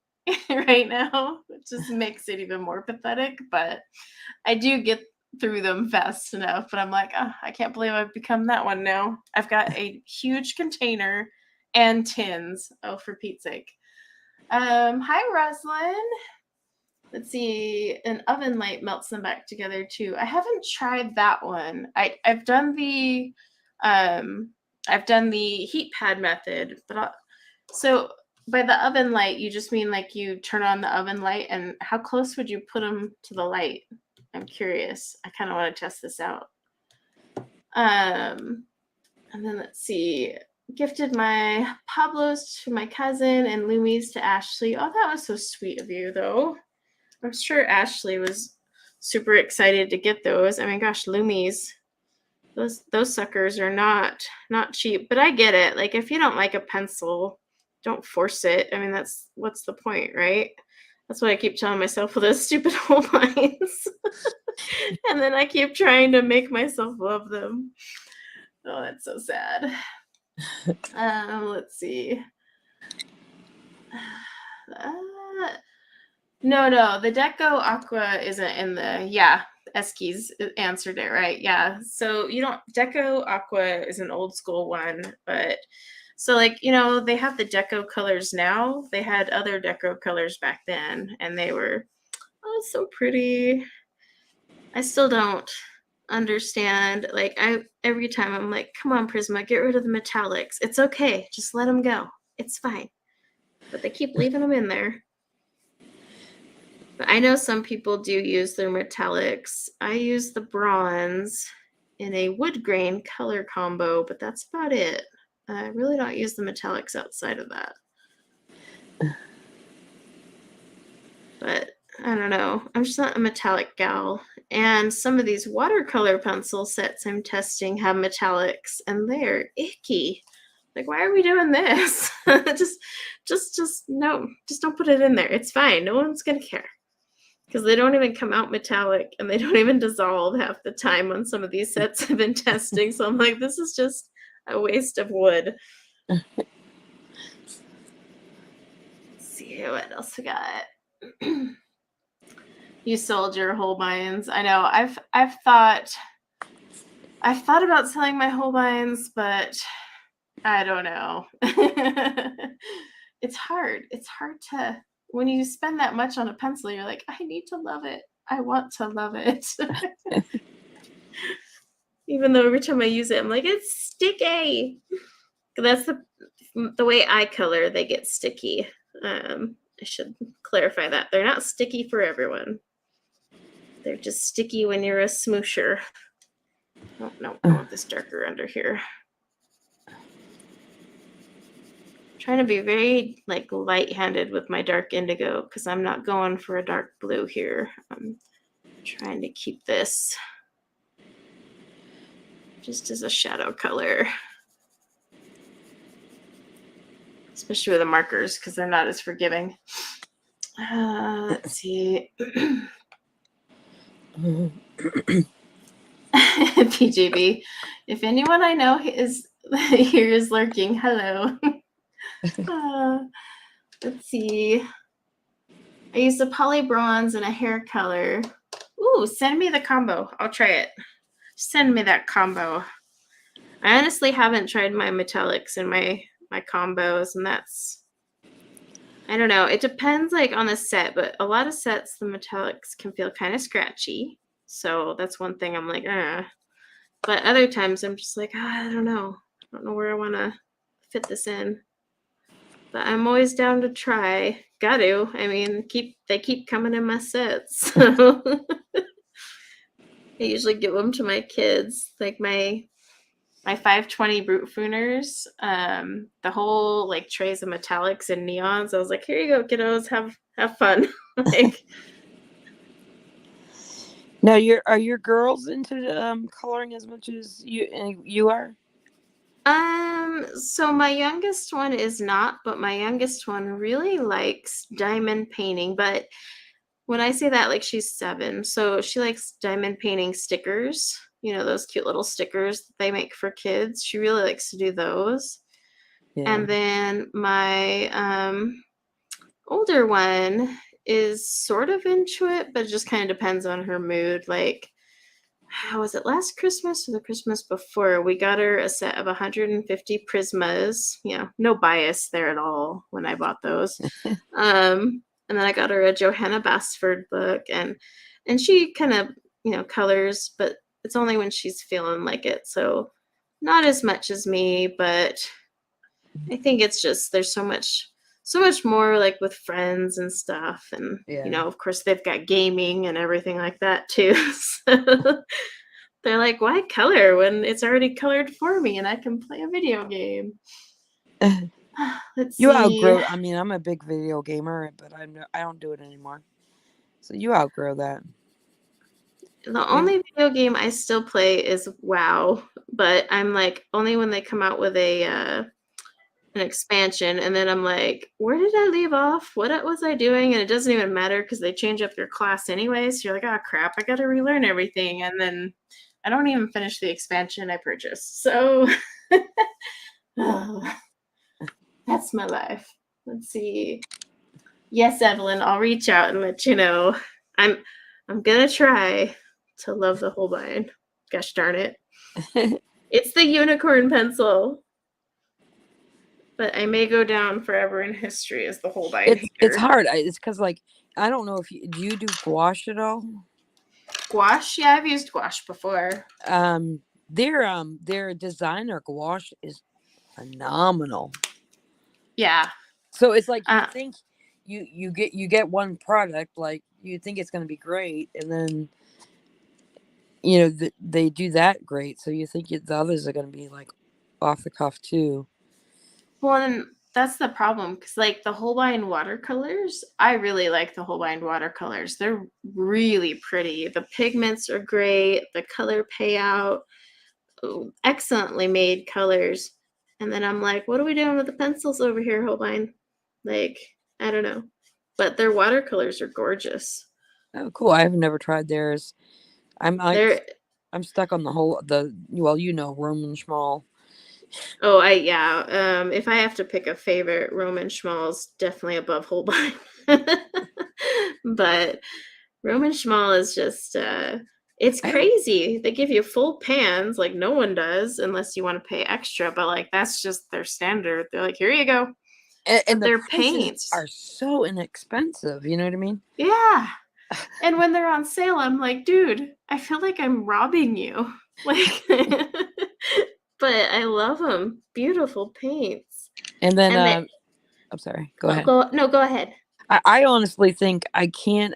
right now, which just makes it even more pathetic. But I do get through them fast enough. But I'm like, oh, I can't believe I've become that one now. I've got a huge container and tins. Oh, for Pete's sake. Hi, Roslyn. Let's see, an oven light melts them back together too. I haven't tried that one. I've done the heat pad method, but so by the oven light, you just mean like you turn on the oven light, and how close would you put them to the light? I'm curious. I kind of want to test this out. And then let's see. Gifted my Pablos to my cousin and Loomies to Ashley. Oh, that was so sweet of you, though. I'm sure Ashley was super excited to get those. I mean, gosh, Loomies, those suckers are not cheap. But I get it. Like, if you don't like a pencil, don't force it. I mean, what's the point, right? That's what I keep telling myself with those stupid Holbeins. And then I keep trying to make myself love them. Oh, that's so sad. Let's see. No, the Deco Aqua isn't in the, Eskies answered it right. Yeah. So Deco Aqua is an old school one, but so like, they have the Deco colors now. They had other Deco colors back then, and they were, so pretty. I still don't understand. Like, every time I'm like, come on, Prisma, get rid of the metallics. It's okay. Just let them go. It's fine. But they keep leaving them in there. But I know some people do use their metallics. I use the bronze in a wood grain color combo, but that's about it. I really don't use the metallics outside of that. But I don't know. I'm just not a metallic gal. And some of these watercolor pencil sets I'm testing have metallics, and they're icky. Like, why are we doing this? just no, just don't put it in there. It's fine. No one's gonna care. Because they don't even come out metallic, and they don't even dissolve half the time on some of these sets I've been testing. So I'm like, this is just a waste of wood. Let's see what else we got. You sold your Holbeins. I know. I've thought about selling my Holbeins, but I don't know. It's hard. It's hard to, when you spend that much on a pencil, you're like, I need to love it. I want to love it. Even though every time I use it, I'm like, it's sticky. That's the way I color, they get sticky. I should clarify that. They're not sticky for everyone. They're just sticky when you're a smoosher. Oh, no, I want this darker under here. Trying to be very like light-handed with my dark indigo, because I'm not going for a dark blue here. I'm trying to keep this just as a shadow color, especially with the markers, because they're not as forgiving. Let's see. PGB, if anyone I know is here is lurking, hello. Let's see. I used a poly bronze and a hair color. Ooh, send me the combo. I'll try it. Send me that combo. I honestly haven't tried my metallics and my combos, and that's, I don't know. It depends like on the set, but a lot of sets, the metallics can feel kind of scratchy. So that's one thing I'm like, But other times I'm just like, I don't know. I don't know where I want to fit this in. But I'm always down to try. Got to. I mean, they keep coming in my sets. So I usually give them to my kids. Like my my 520 Brute Fooners, the whole like trays of metallics and neons. I was like, here you go, kiddos, have fun. Like, Now, are your girls into coloring as much as you are? so my youngest one is not, but my youngest one really likes diamond painting. But when I say that, like, she's 7, so she likes diamond painting stickers. You know, those cute little stickers that they make for kids. She really likes to do those. Yeah. And then my older one is sort of into it, but it just kind of depends on her mood. Like, how was it, last Christmas or the Christmas before? We got her a set of 150 Prismas. You know, no bias there at all when I bought those. And then I got her a Johanna Basford book, and she kind of, you know, colors, but it's only when she's feeling like it. So not as much as me, but I think it's just there's so much more like with friends and stuff, and you Yeah. know, of course they've got gaming and everything like that too. So they're like, why color when it's already colored for me and I can play a video game? Let's You see. outgrow. I mean, I'm a big video gamer, but I don't do it anymore. So you outgrow that. The Yeah. only video game I still play is WoW, but I'm like only when they come out with a an expansion, and then I'm like, where did I leave off? What was I doing? And it doesn't even matter because they change up your class anyway. So you're like, oh crap, I got to relearn everything, and then I don't even finish the expansion I purchased. So oh, that's my life. Let's see. Yes, Evelyn, I'll reach out and let you know. I'm I'm gonna try to love the Holbein. Gosh darn it. It's the unicorn pencil. But I may go down forever in history as the Holbein It's hater. hard. It's because like I don't know if do you do gouache at all? Gouache? Yeah, I've used gouache before. Their designer gouache is phenomenal. Yeah. So it's like you Uh, think you get one product, like you think it's going to be great, and then they do that great, so you think the others are going to be like off the cuff too. well, and that's the problem because, like, the Holbein watercolors, I really like the Holbein watercolors. They're really pretty. The pigments are great. The color payout, excellently made colors. And then I'm like, what are we doing with the pencils over here, Holbein? Like, I don't know. But their watercolors are gorgeous. Oh, cool! I've never tried theirs. I'm like They're I'm stuck on Roman Schmall. Oh, yeah. If I have to pick a favorite, Roman Schmall's definitely above Holbein. But Roman Schmall is just it's I have, crazy. They give you full pans like no one does unless you want to pay extra, but like that's just their standard. They're like, here you go. and But the their prices paints, are so inexpensive. You know what I mean? yeah. And when they're on sale, I'm like, dude, I feel like I'm robbing you. Like, but I love them. Beautiful paints. And then And I'm sorry. Go ahead. go ahead. I honestly think I can't.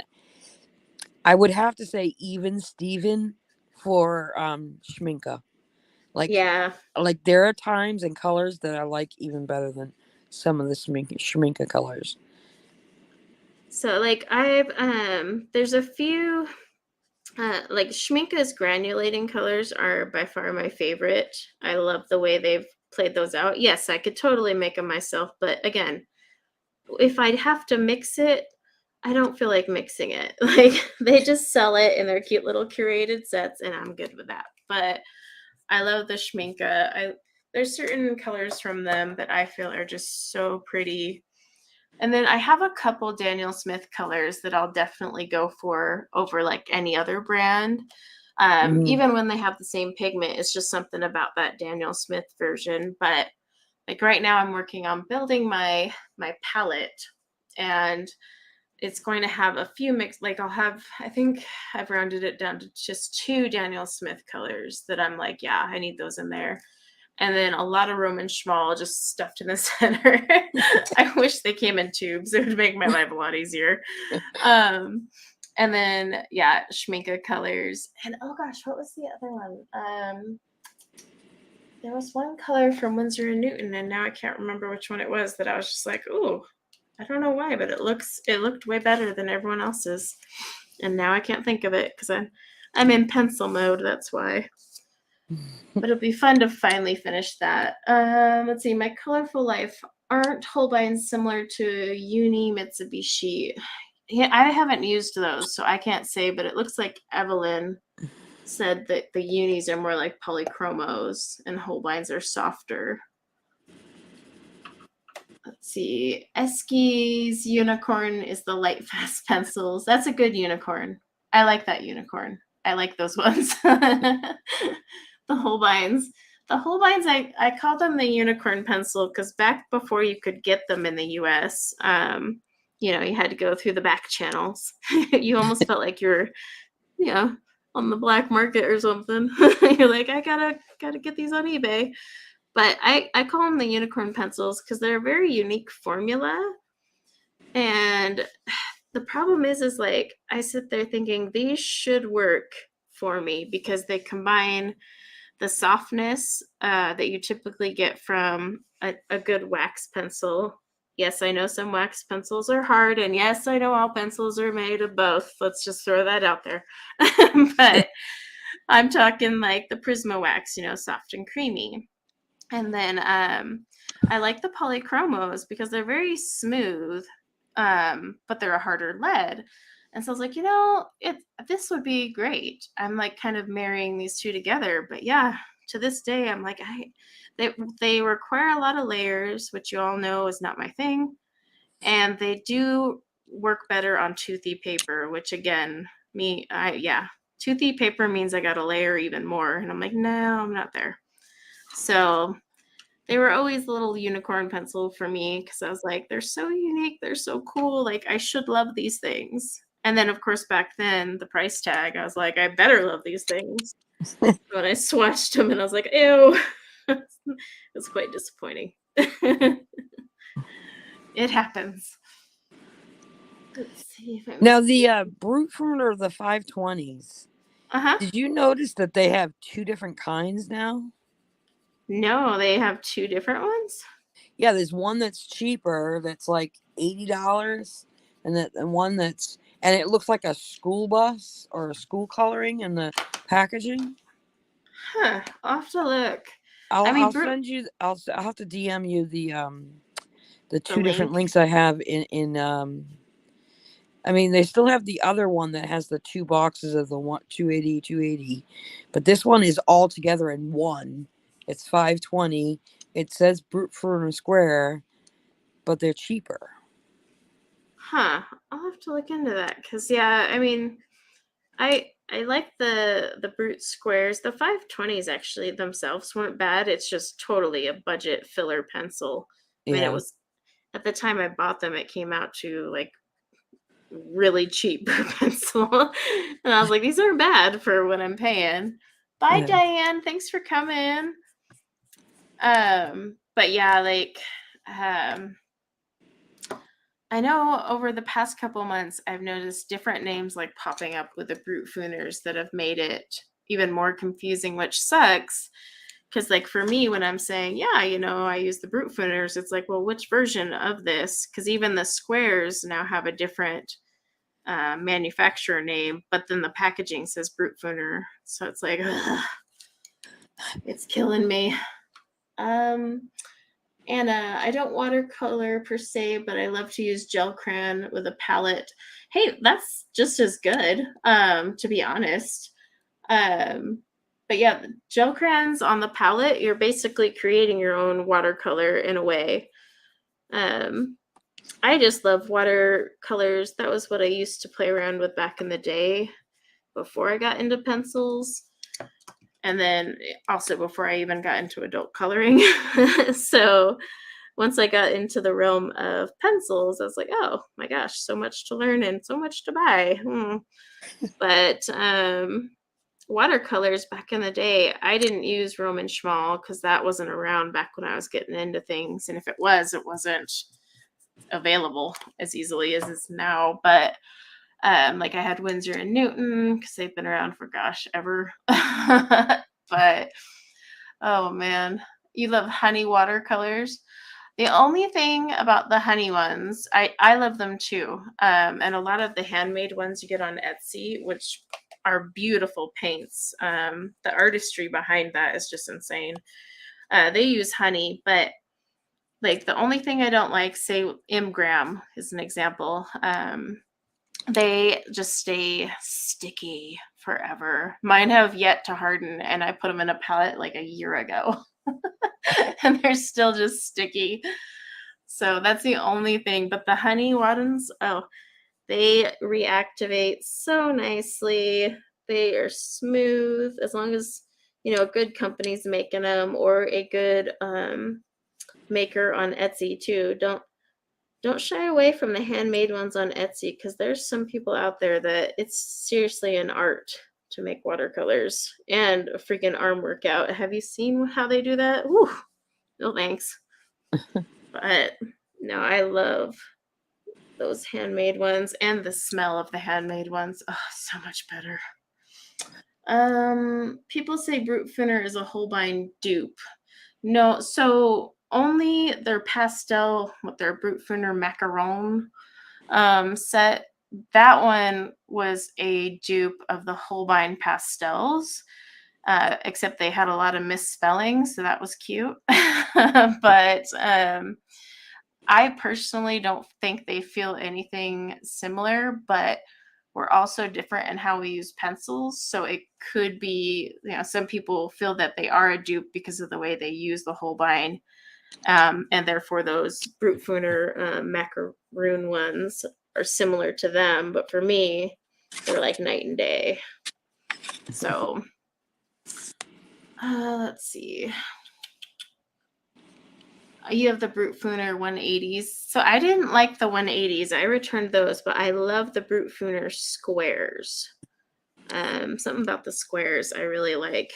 I would have to say even Steven for Schminke. Like Yeah. like there are times and colors that I like even better than some of the Schminke colors. So like I've there's a few like Schminke's granulating colors are by far my favorite. I love the way they've played those out. Yes, I could totally make them myself, but again, if I'd have to mix it, I don't feel like mixing it. Like they just sell it in their cute little curated sets and I'm good with that. But I love the Schminke. There's certain colors from them that I feel are just so pretty. And then I have a couple Daniel Smith colors that I'll definitely go for over like any other brand. Mm. Even when they have the same pigment, it's just something about that Daniel Smith version. But like right now, I'm working on building my palette, and it's going to have a few like I think I've rounded it down to just 2 Daniel Smith colors that I'm like, yeah, I need those in there. And then a lot of Roman Schmall just stuffed in the center. I wish they came in tubes. It would make my life a lot easier. And then Schminke colors. And oh gosh, what was the other one? There was one color from Winsor and Newton, and now I can't remember which one it was that I was just like, ooh, I don't know why, but it looked way better than everyone else's. And now I can't think of it because I'm in pencil mode, that's why. But it'll be fun to finally finish that. Let's see, my Colorful Life aren't Holbeins similar to Uni Mitsubishi. Yeah, I haven't used those, so I can't say, but it looks like Evelyn said that the unis are more like polychromos and Holbeins are softer. Let's see. Esky's unicorn is the light fast pencils. That's a good unicorn. I like that unicorn. I like those ones. The Holbeins. The Holbeins, I call them the unicorn pencil because back before you could get them in the US, you had to go through the back channels. You almost felt like you're, on the black market or something. You're like, I gotta get these on eBay. But I call them the unicorn pencils because they're a very unique formula. And the problem is like I sit there thinking these should work for me because they combine the softness that you typically get from a good wax pencil. Yes, I know some wax pencils are hard, and yes, I know all pencils are made of both. Let's just throw that out there. But I'm talking like the Prisma wax, soft and creamy. And then I like the polychromos because they're very smooth, but they're a harder lead. And so I was like, this would be great. I'm like kind of marrying these two together. But yeah, to this day, I'm like, they require a lot of layers, which you all know is not my thing. And they do work better on toothy paper, which again, toothy paper means I got to layer even more. And I'm like, no, I'm not there. So they were always a little unicorn pencil for me because I was like, they're so unique, they're so cool. Like, I should love these things. And then, of course, back then, the price tag, I was like, I better love these things. But I swatched them and I was like, ew. It was quite disappointing. It happens. Let's see if I Now, the Brute Pruner of the 520s. Uh-huh. Did you notice that they have two different kinds now? No, they have two different ones? Yeah, there's one that's cheaper that's like $80, and one that's, and it looks like a school bus or a school coloring in the packaging. Huh. I'll have to look. I'll send you. I'll have to DM you the two different links I have in. I mean, they still have the other one that has the two boxes of the 280, but this one is all together in one. It's 520. It says Brute Pruner Square, but they're cheaper. Huh. I'll have to look into that because yeah, I mean, I like the Brute squares. The 520s actually themselves weren't bad. It's just totally a budget filler pencil. I mean, it was at the time I bought them, it came out to like really cheap pencil, and I was like, these aren't bad for what I'm paying. Bye, Diane. Thanks for coming. But yeah, like, I know over the past couple months, I've noticed different names like popping up with the Brute Fooners that have made it even more confusing, which sucks. Because, like, for me, when I'm saying, yeah, I use the Brute Fooners, it's like, well, which version of this? Because even the squares now have a different manufacturer name, but then the packaging says Brute Fooner. So it's like, ugh, it's killing me. Anna, I don't watercolor per se, but I love to use gel crayon with a palette. Hey, that's just as good, to be honest. But yeah, gel crayons on the palette, you're basically creating your own watercolor in a way. I just love watercolors. That was what I used to play around with back in the day before I got into pencils. And then also before I even got into adult coloring. So once I got into the realm of pencils, I was like, oh my gosh, so much to learn and so much to buy. But watercolors back in the day, I didn't use Roman Schmal because that wasn't around back when I was getting into things. And if it was, it wasn't available as easily as it's now. But like I had Winsor and Newton because they've been around for gosh ever. But Oh man, you love honey watercolors. The only thing about the honey ones, I love them too. And a lot of the handmade ones you get on Etsy, which are beautiful paints. The artistry behind that is just insane. They use honey, but like the only thing I don't like, say Imgram is an example. They just stay sticky forever. Mine have yet to harden, and I put them in a palette like a year ago, and they're still just sticky. So that's the only thing. But the honey ones, oh, they reactivate so nicely. They are smooth as long as a good company's making them, or a good maker on Etsy too. Don't shy away from the handmade ones on Etsy, because there's some people out there that it's seriously an art to make watercolors and a freaking arm workout. Have you seen how they do that? Woo, no thanks. But no, I love those handmade ones, and the smell of the handmade ones. Oh, so much better. People say Brute Finner is a Holbein dupe. No, so only their pastel with their Brute Finner macaron set. That one was a dupe of the Holbein pastels, except they had a lot of misspellings, so that was cute. But I personally don't think they feel anything similar, but we're also different in how we use pencils. So it could be, some people feel that they are a dupe because of the way they use the Holbein. And therefore those Brutfuner macaroon ones are similar to them. But for me, they're like night and day. So let's see. You have the Brutfuner 180s. So I didn't like the 180s. I returned those, but I love the Brutfuner squares. Something about the squares I really like.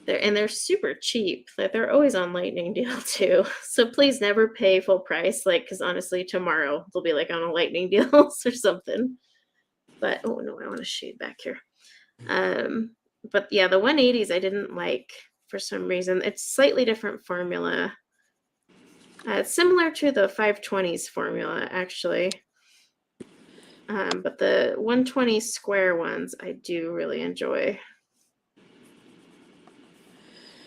They're super cheap. They're always on lightning deal too. So please never pay full price, because honestly, tomorrow they'll be like on a lightning deals or something. But oh no, I want to shade back here. But yeah, the 180s I didn't like for some reason. It's slightly different formula. It's similar to the 520s formula, actually. But the 120 square ones I do really enjoy.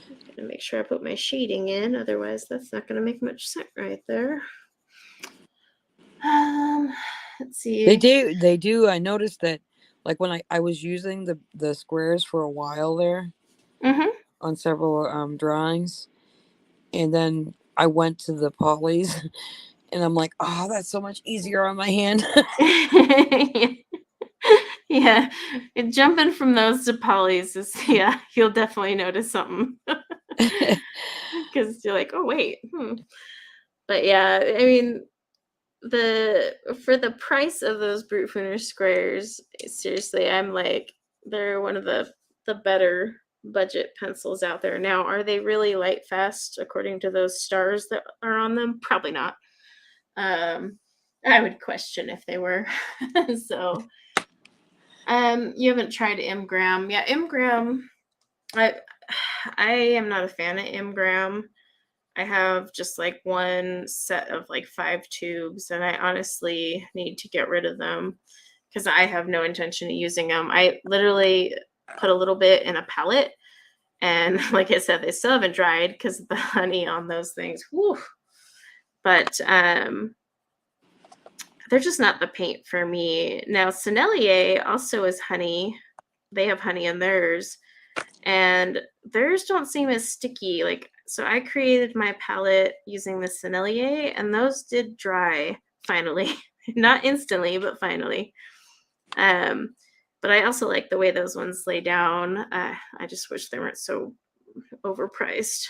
I'm gonna make sure I put my shading in, otherwise that's not gonna make much sense right there. Let's see. They do. I noticed that, like when I was using the squares for a while there, on several drawings, and then I went to the polys, and I'm like, oh, that's so much easier on my hand. Yeah, jumping from those to polys is, you'll definitely notice something. Because you're like, oh wait. But yeah, I mean, for the price of those Brutfuner squares, seriously, I'm like, they're one of the better budget pencils out there. Now, are they really light fast according to those stars that are on them? Probably not. I would question if they were. So you haven't tried Imgram. Yeah, Imgram, I am not a fan of Imgram. I have just like one set of like 5 tubes, and I honestly need to get rid of them because I have no intention of using them. I literally put a little bit in a palette, and like I said, they still haven't dried because of the honey on those things. Whew. But they're just not the paint for me. Now, Sennelier also is honey. They have honey in theirs, and theirs don't seem as sticky. So I created my palette using the Sennelier, and those did dry finally. Not instantly, but finally. But I also like the way those ones lay down. I just wish they weren't so overpriced.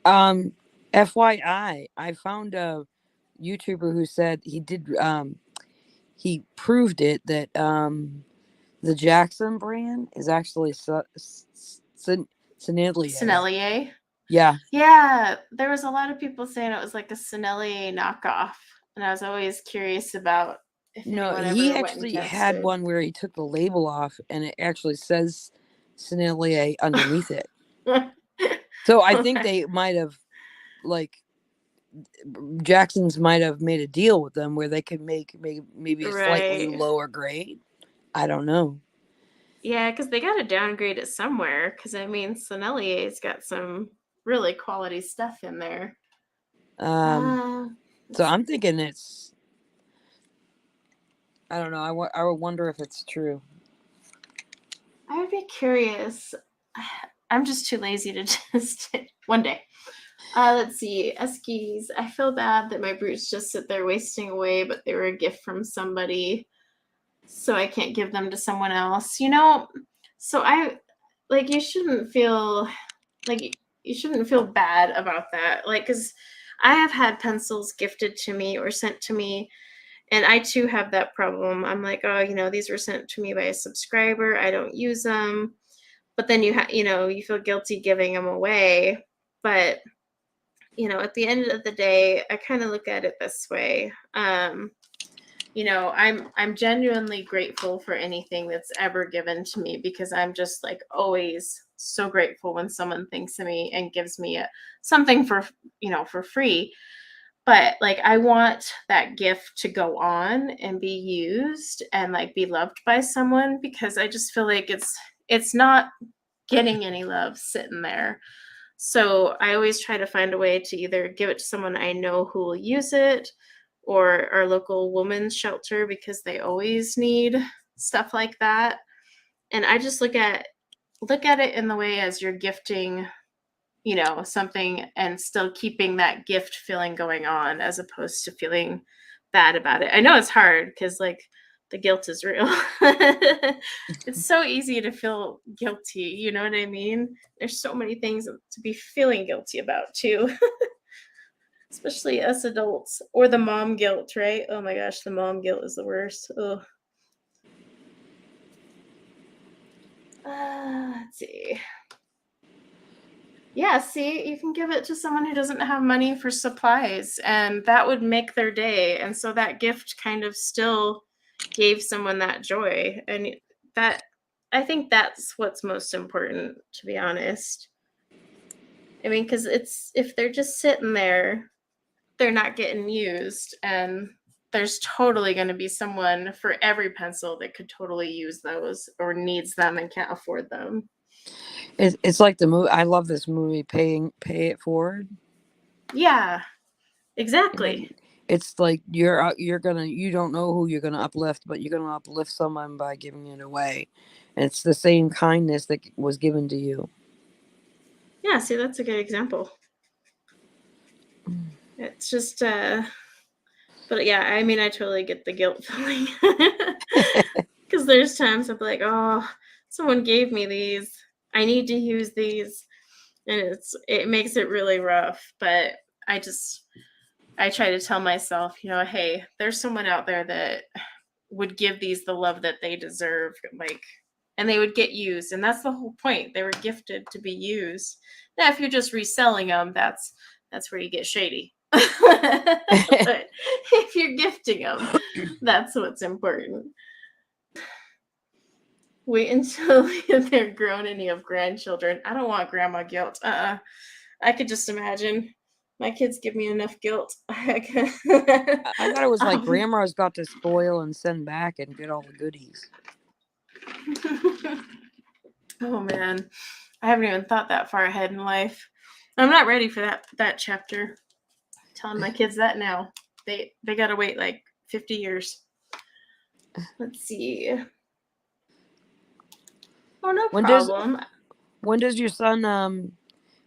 FYI, I found a YouTuber who said he proved it that the Jackson brand is actually Sennelier. Sennelier? Yeah. Yeah, there was a lot of people saying it was like a Sennelier knockoff, and I was always curious about if anyone he ever actually went and had tested. one where he took the label off and it actually says Sennelier underneath it. So I think they might have, like, Jackson's might have made a deal with them where they could make maybe a slightly Right. lower grade. I don't know. Yeah, because they got to downgrade it somewhere. Because I mean, Sennelier's got some really quality stuff in there. Um, Uh, so let's I'm see. thinking it's. I don't know. I would wonder if it's true. I would be curious. I'm just too lazy to just one day. Let's see. Eskies. I feel bad that my brutes just sit there wasting away, but they were a gift from somebody, so I can't give them to someone else. So I like you shouldn't feel like you shouldn't feel bad about that. Like, because I have had pencils gifted to me or sent to me, and I too have that problem. I'm like, oh, these were sent to me by a subscriber. I don't use them, but then you feel guilty giving them away. But at the end of the day, I kind of look at it this way. I'm genuinely grateful for anything that's ever given to me, because I'm just like always so grateful when someone thinks of me and gives me something for free. But like, I want that gift to go on and be used and like be loved by someone, because I just feel like it's not getting any love sitting there. So I always try to find a way to either give it to someone I know who will use it, or our local women's shelter, because they always need stuff like that. And I just look at it in the way as you're gifting, something, and still keeping that gift feeling going on, as opposed to feeling bad about it. I know it's hard because like the guilt is real. It's so easy to feel guilty, you know what I mean? There's so many things to be feeling guilty about too. Especially us adults, or the mom guilt, right? Oh my gosh, the mom guilt is the worst. Oh, let's see. Yeah, see, you can give it to someone who doesn't have money for supplies, and that would make their day. And so that gift kind of still gave someone that joy. And that, I think that's what's most important, to be honest. I mean, because if they're just sitting there, they're not getting used. And there's totally going to be someone for every pencil that could totally use those or needs them and can't afford them. It's like the movie. I love this movie, Pay It Forward. Yeah, And exactly. it's like you don't know who you're gonna uplift, but you're gonna uplift someone by giving it away. And it's the same kindness that was given to you. Yeah, see, that's a good example. It's just, but yeah, I mean, I totally get the guilt feeling. Because there's times I'm like, oh, someone gave me these. I need to use these. And it makes it really rough. But I try to tell myself, hey, there's someone out there that would give these the love that they deserve. Like, and they would get used. And that's the whole point. They were gifted to be used. Now, if you're just reselling them, that's where you get shady. But if you're gifting them, that's what's important. Wait until they're grown and you have grandchildren. I don't want grandma guilt. I could just imagine. My kids give me enough guilt. I thought it was like Um, grandma's got to spoil and send back and get all the goodies. oh man, I haven't even thought that far ahead in life. I'm not ready for that chapter. I'm telling my kids that now. They gotta wait like 50 years. Let's see. Oh, no When does problem. when does your son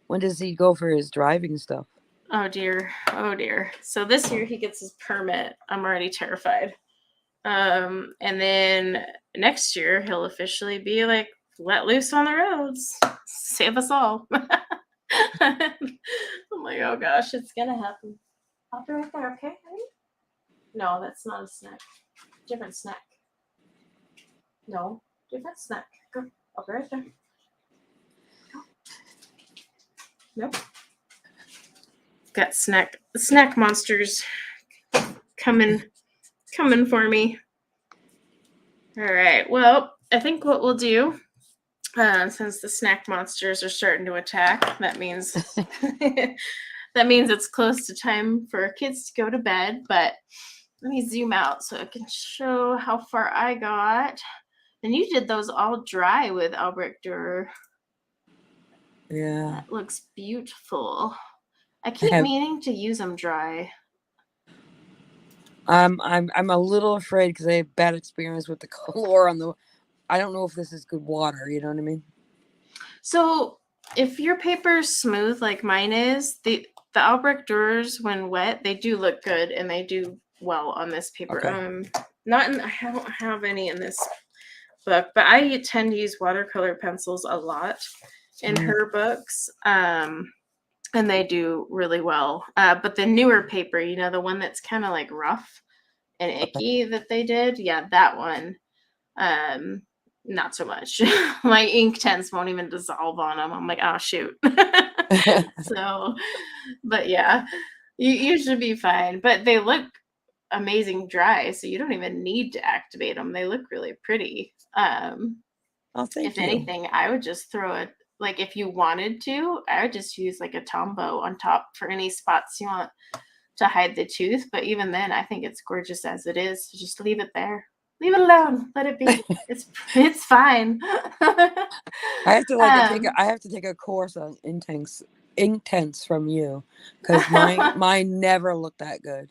when does he go for his driving stuff? Oh dear. Oh dear. So this year he gets his permit. I'm already terrified. And then next year he'll officially be like let loose on the roads. Save us all. I'm like, oh gosh, it's gonna happen. I'll be right there, okay, honey? No, that's not a snack. Different snack. No, different snack. Go. I'll be right there. Go. Nope. Got snack monsters coming for me. All right. Well, I think what we'll do Since the snack monsters are starting to attack, that means that means it's close to time for kids to go to bed. But let me zoom out so I can show how far I got. And you did those all dry with Albrecht Dürer. Yeah. That looks beautiful. I I keep have, meaning to use them dry. I'm a little afraid because I have bad experience with the color on the. I don't know if this is good water. You know what I mean? So if your paper is smooth like mine is, the Albrecht Dürers, when wet, they do look good and they do well on this paper. Okay. Not in, I don't have any in this book, but I tend to use watercolor pencils a lot in her books. And they do really well. But the newer paper, the one that's kind of like rough and icky that they did, yeah, that one, not so much. My ink tents won't even dissolve on them. I'm like, oh shoot. So, but yeah, you should be fine. But they look amazing dry, so you don't even need to activate them. They look really pretty. Oh, thank If you. anything, I would just throw it, like if you wanted to, I would just use like a Tombow on top for any spots you want to hide the tooth. But even then, I think it's gorgeous as it is. So just leave it there. Leave it alone. Let it be. It's fine. I have to I have to take a course on intense from you because mine never looked that good.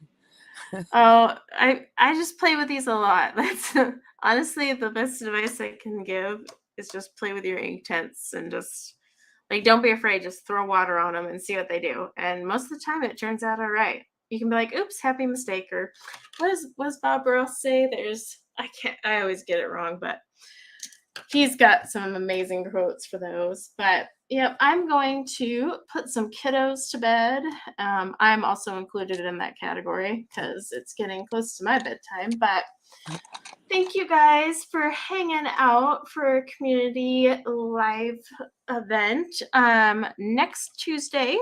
Oh, I just play with these a lot. That's honestly the best advice I can give is just play with your ink tents and just like don't be afraid. Just throw water on them and see what they do. And most of the time, it turns out all right. You can be like, "Oops, happy mistake," or what does Bob Ross say? I always get it wrong, but he's got some amazing quotes for those. But yeah, I'm going to put some kiddos to bed. I'm also included in that category because it's getting close to my bedtime. But thank you guys for hanging out for a community live event. Next Tuesday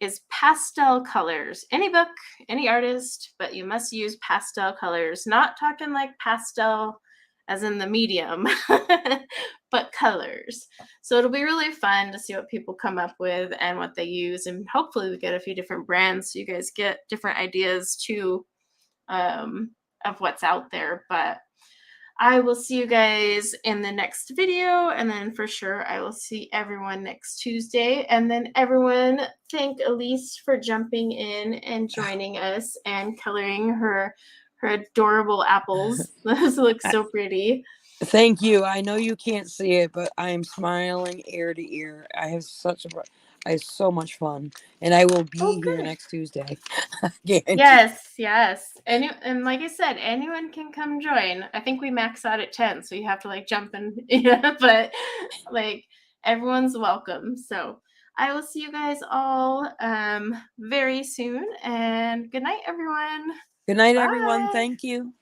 is pastel colors. Any book, any artist, but you must use pastel colors. Not talking like pastel as in the medium, but colors. So it'll be really fun to see what people come up with and what they use. And hopefully we get a few different brands so you guys get different ideas too, of what's out there. But I will see you guys in the next video, and then for sure I will see everyone next Tuesday. And then everyone thank Elise for jumping in and joining us and coloring her adorable apples. Those look so pretty. Thank you. I know you can't see it, but I am smiling ear to ear. I have so much fun, and I will be here next Tuesday. Yes. And like I said, anyone can come join. I think we max out at 10, so you have to like jump in, but like everyone's welcome. So I will see you guys all very soon, and good night, everyone. Good night, everyone. Bye. Thank you.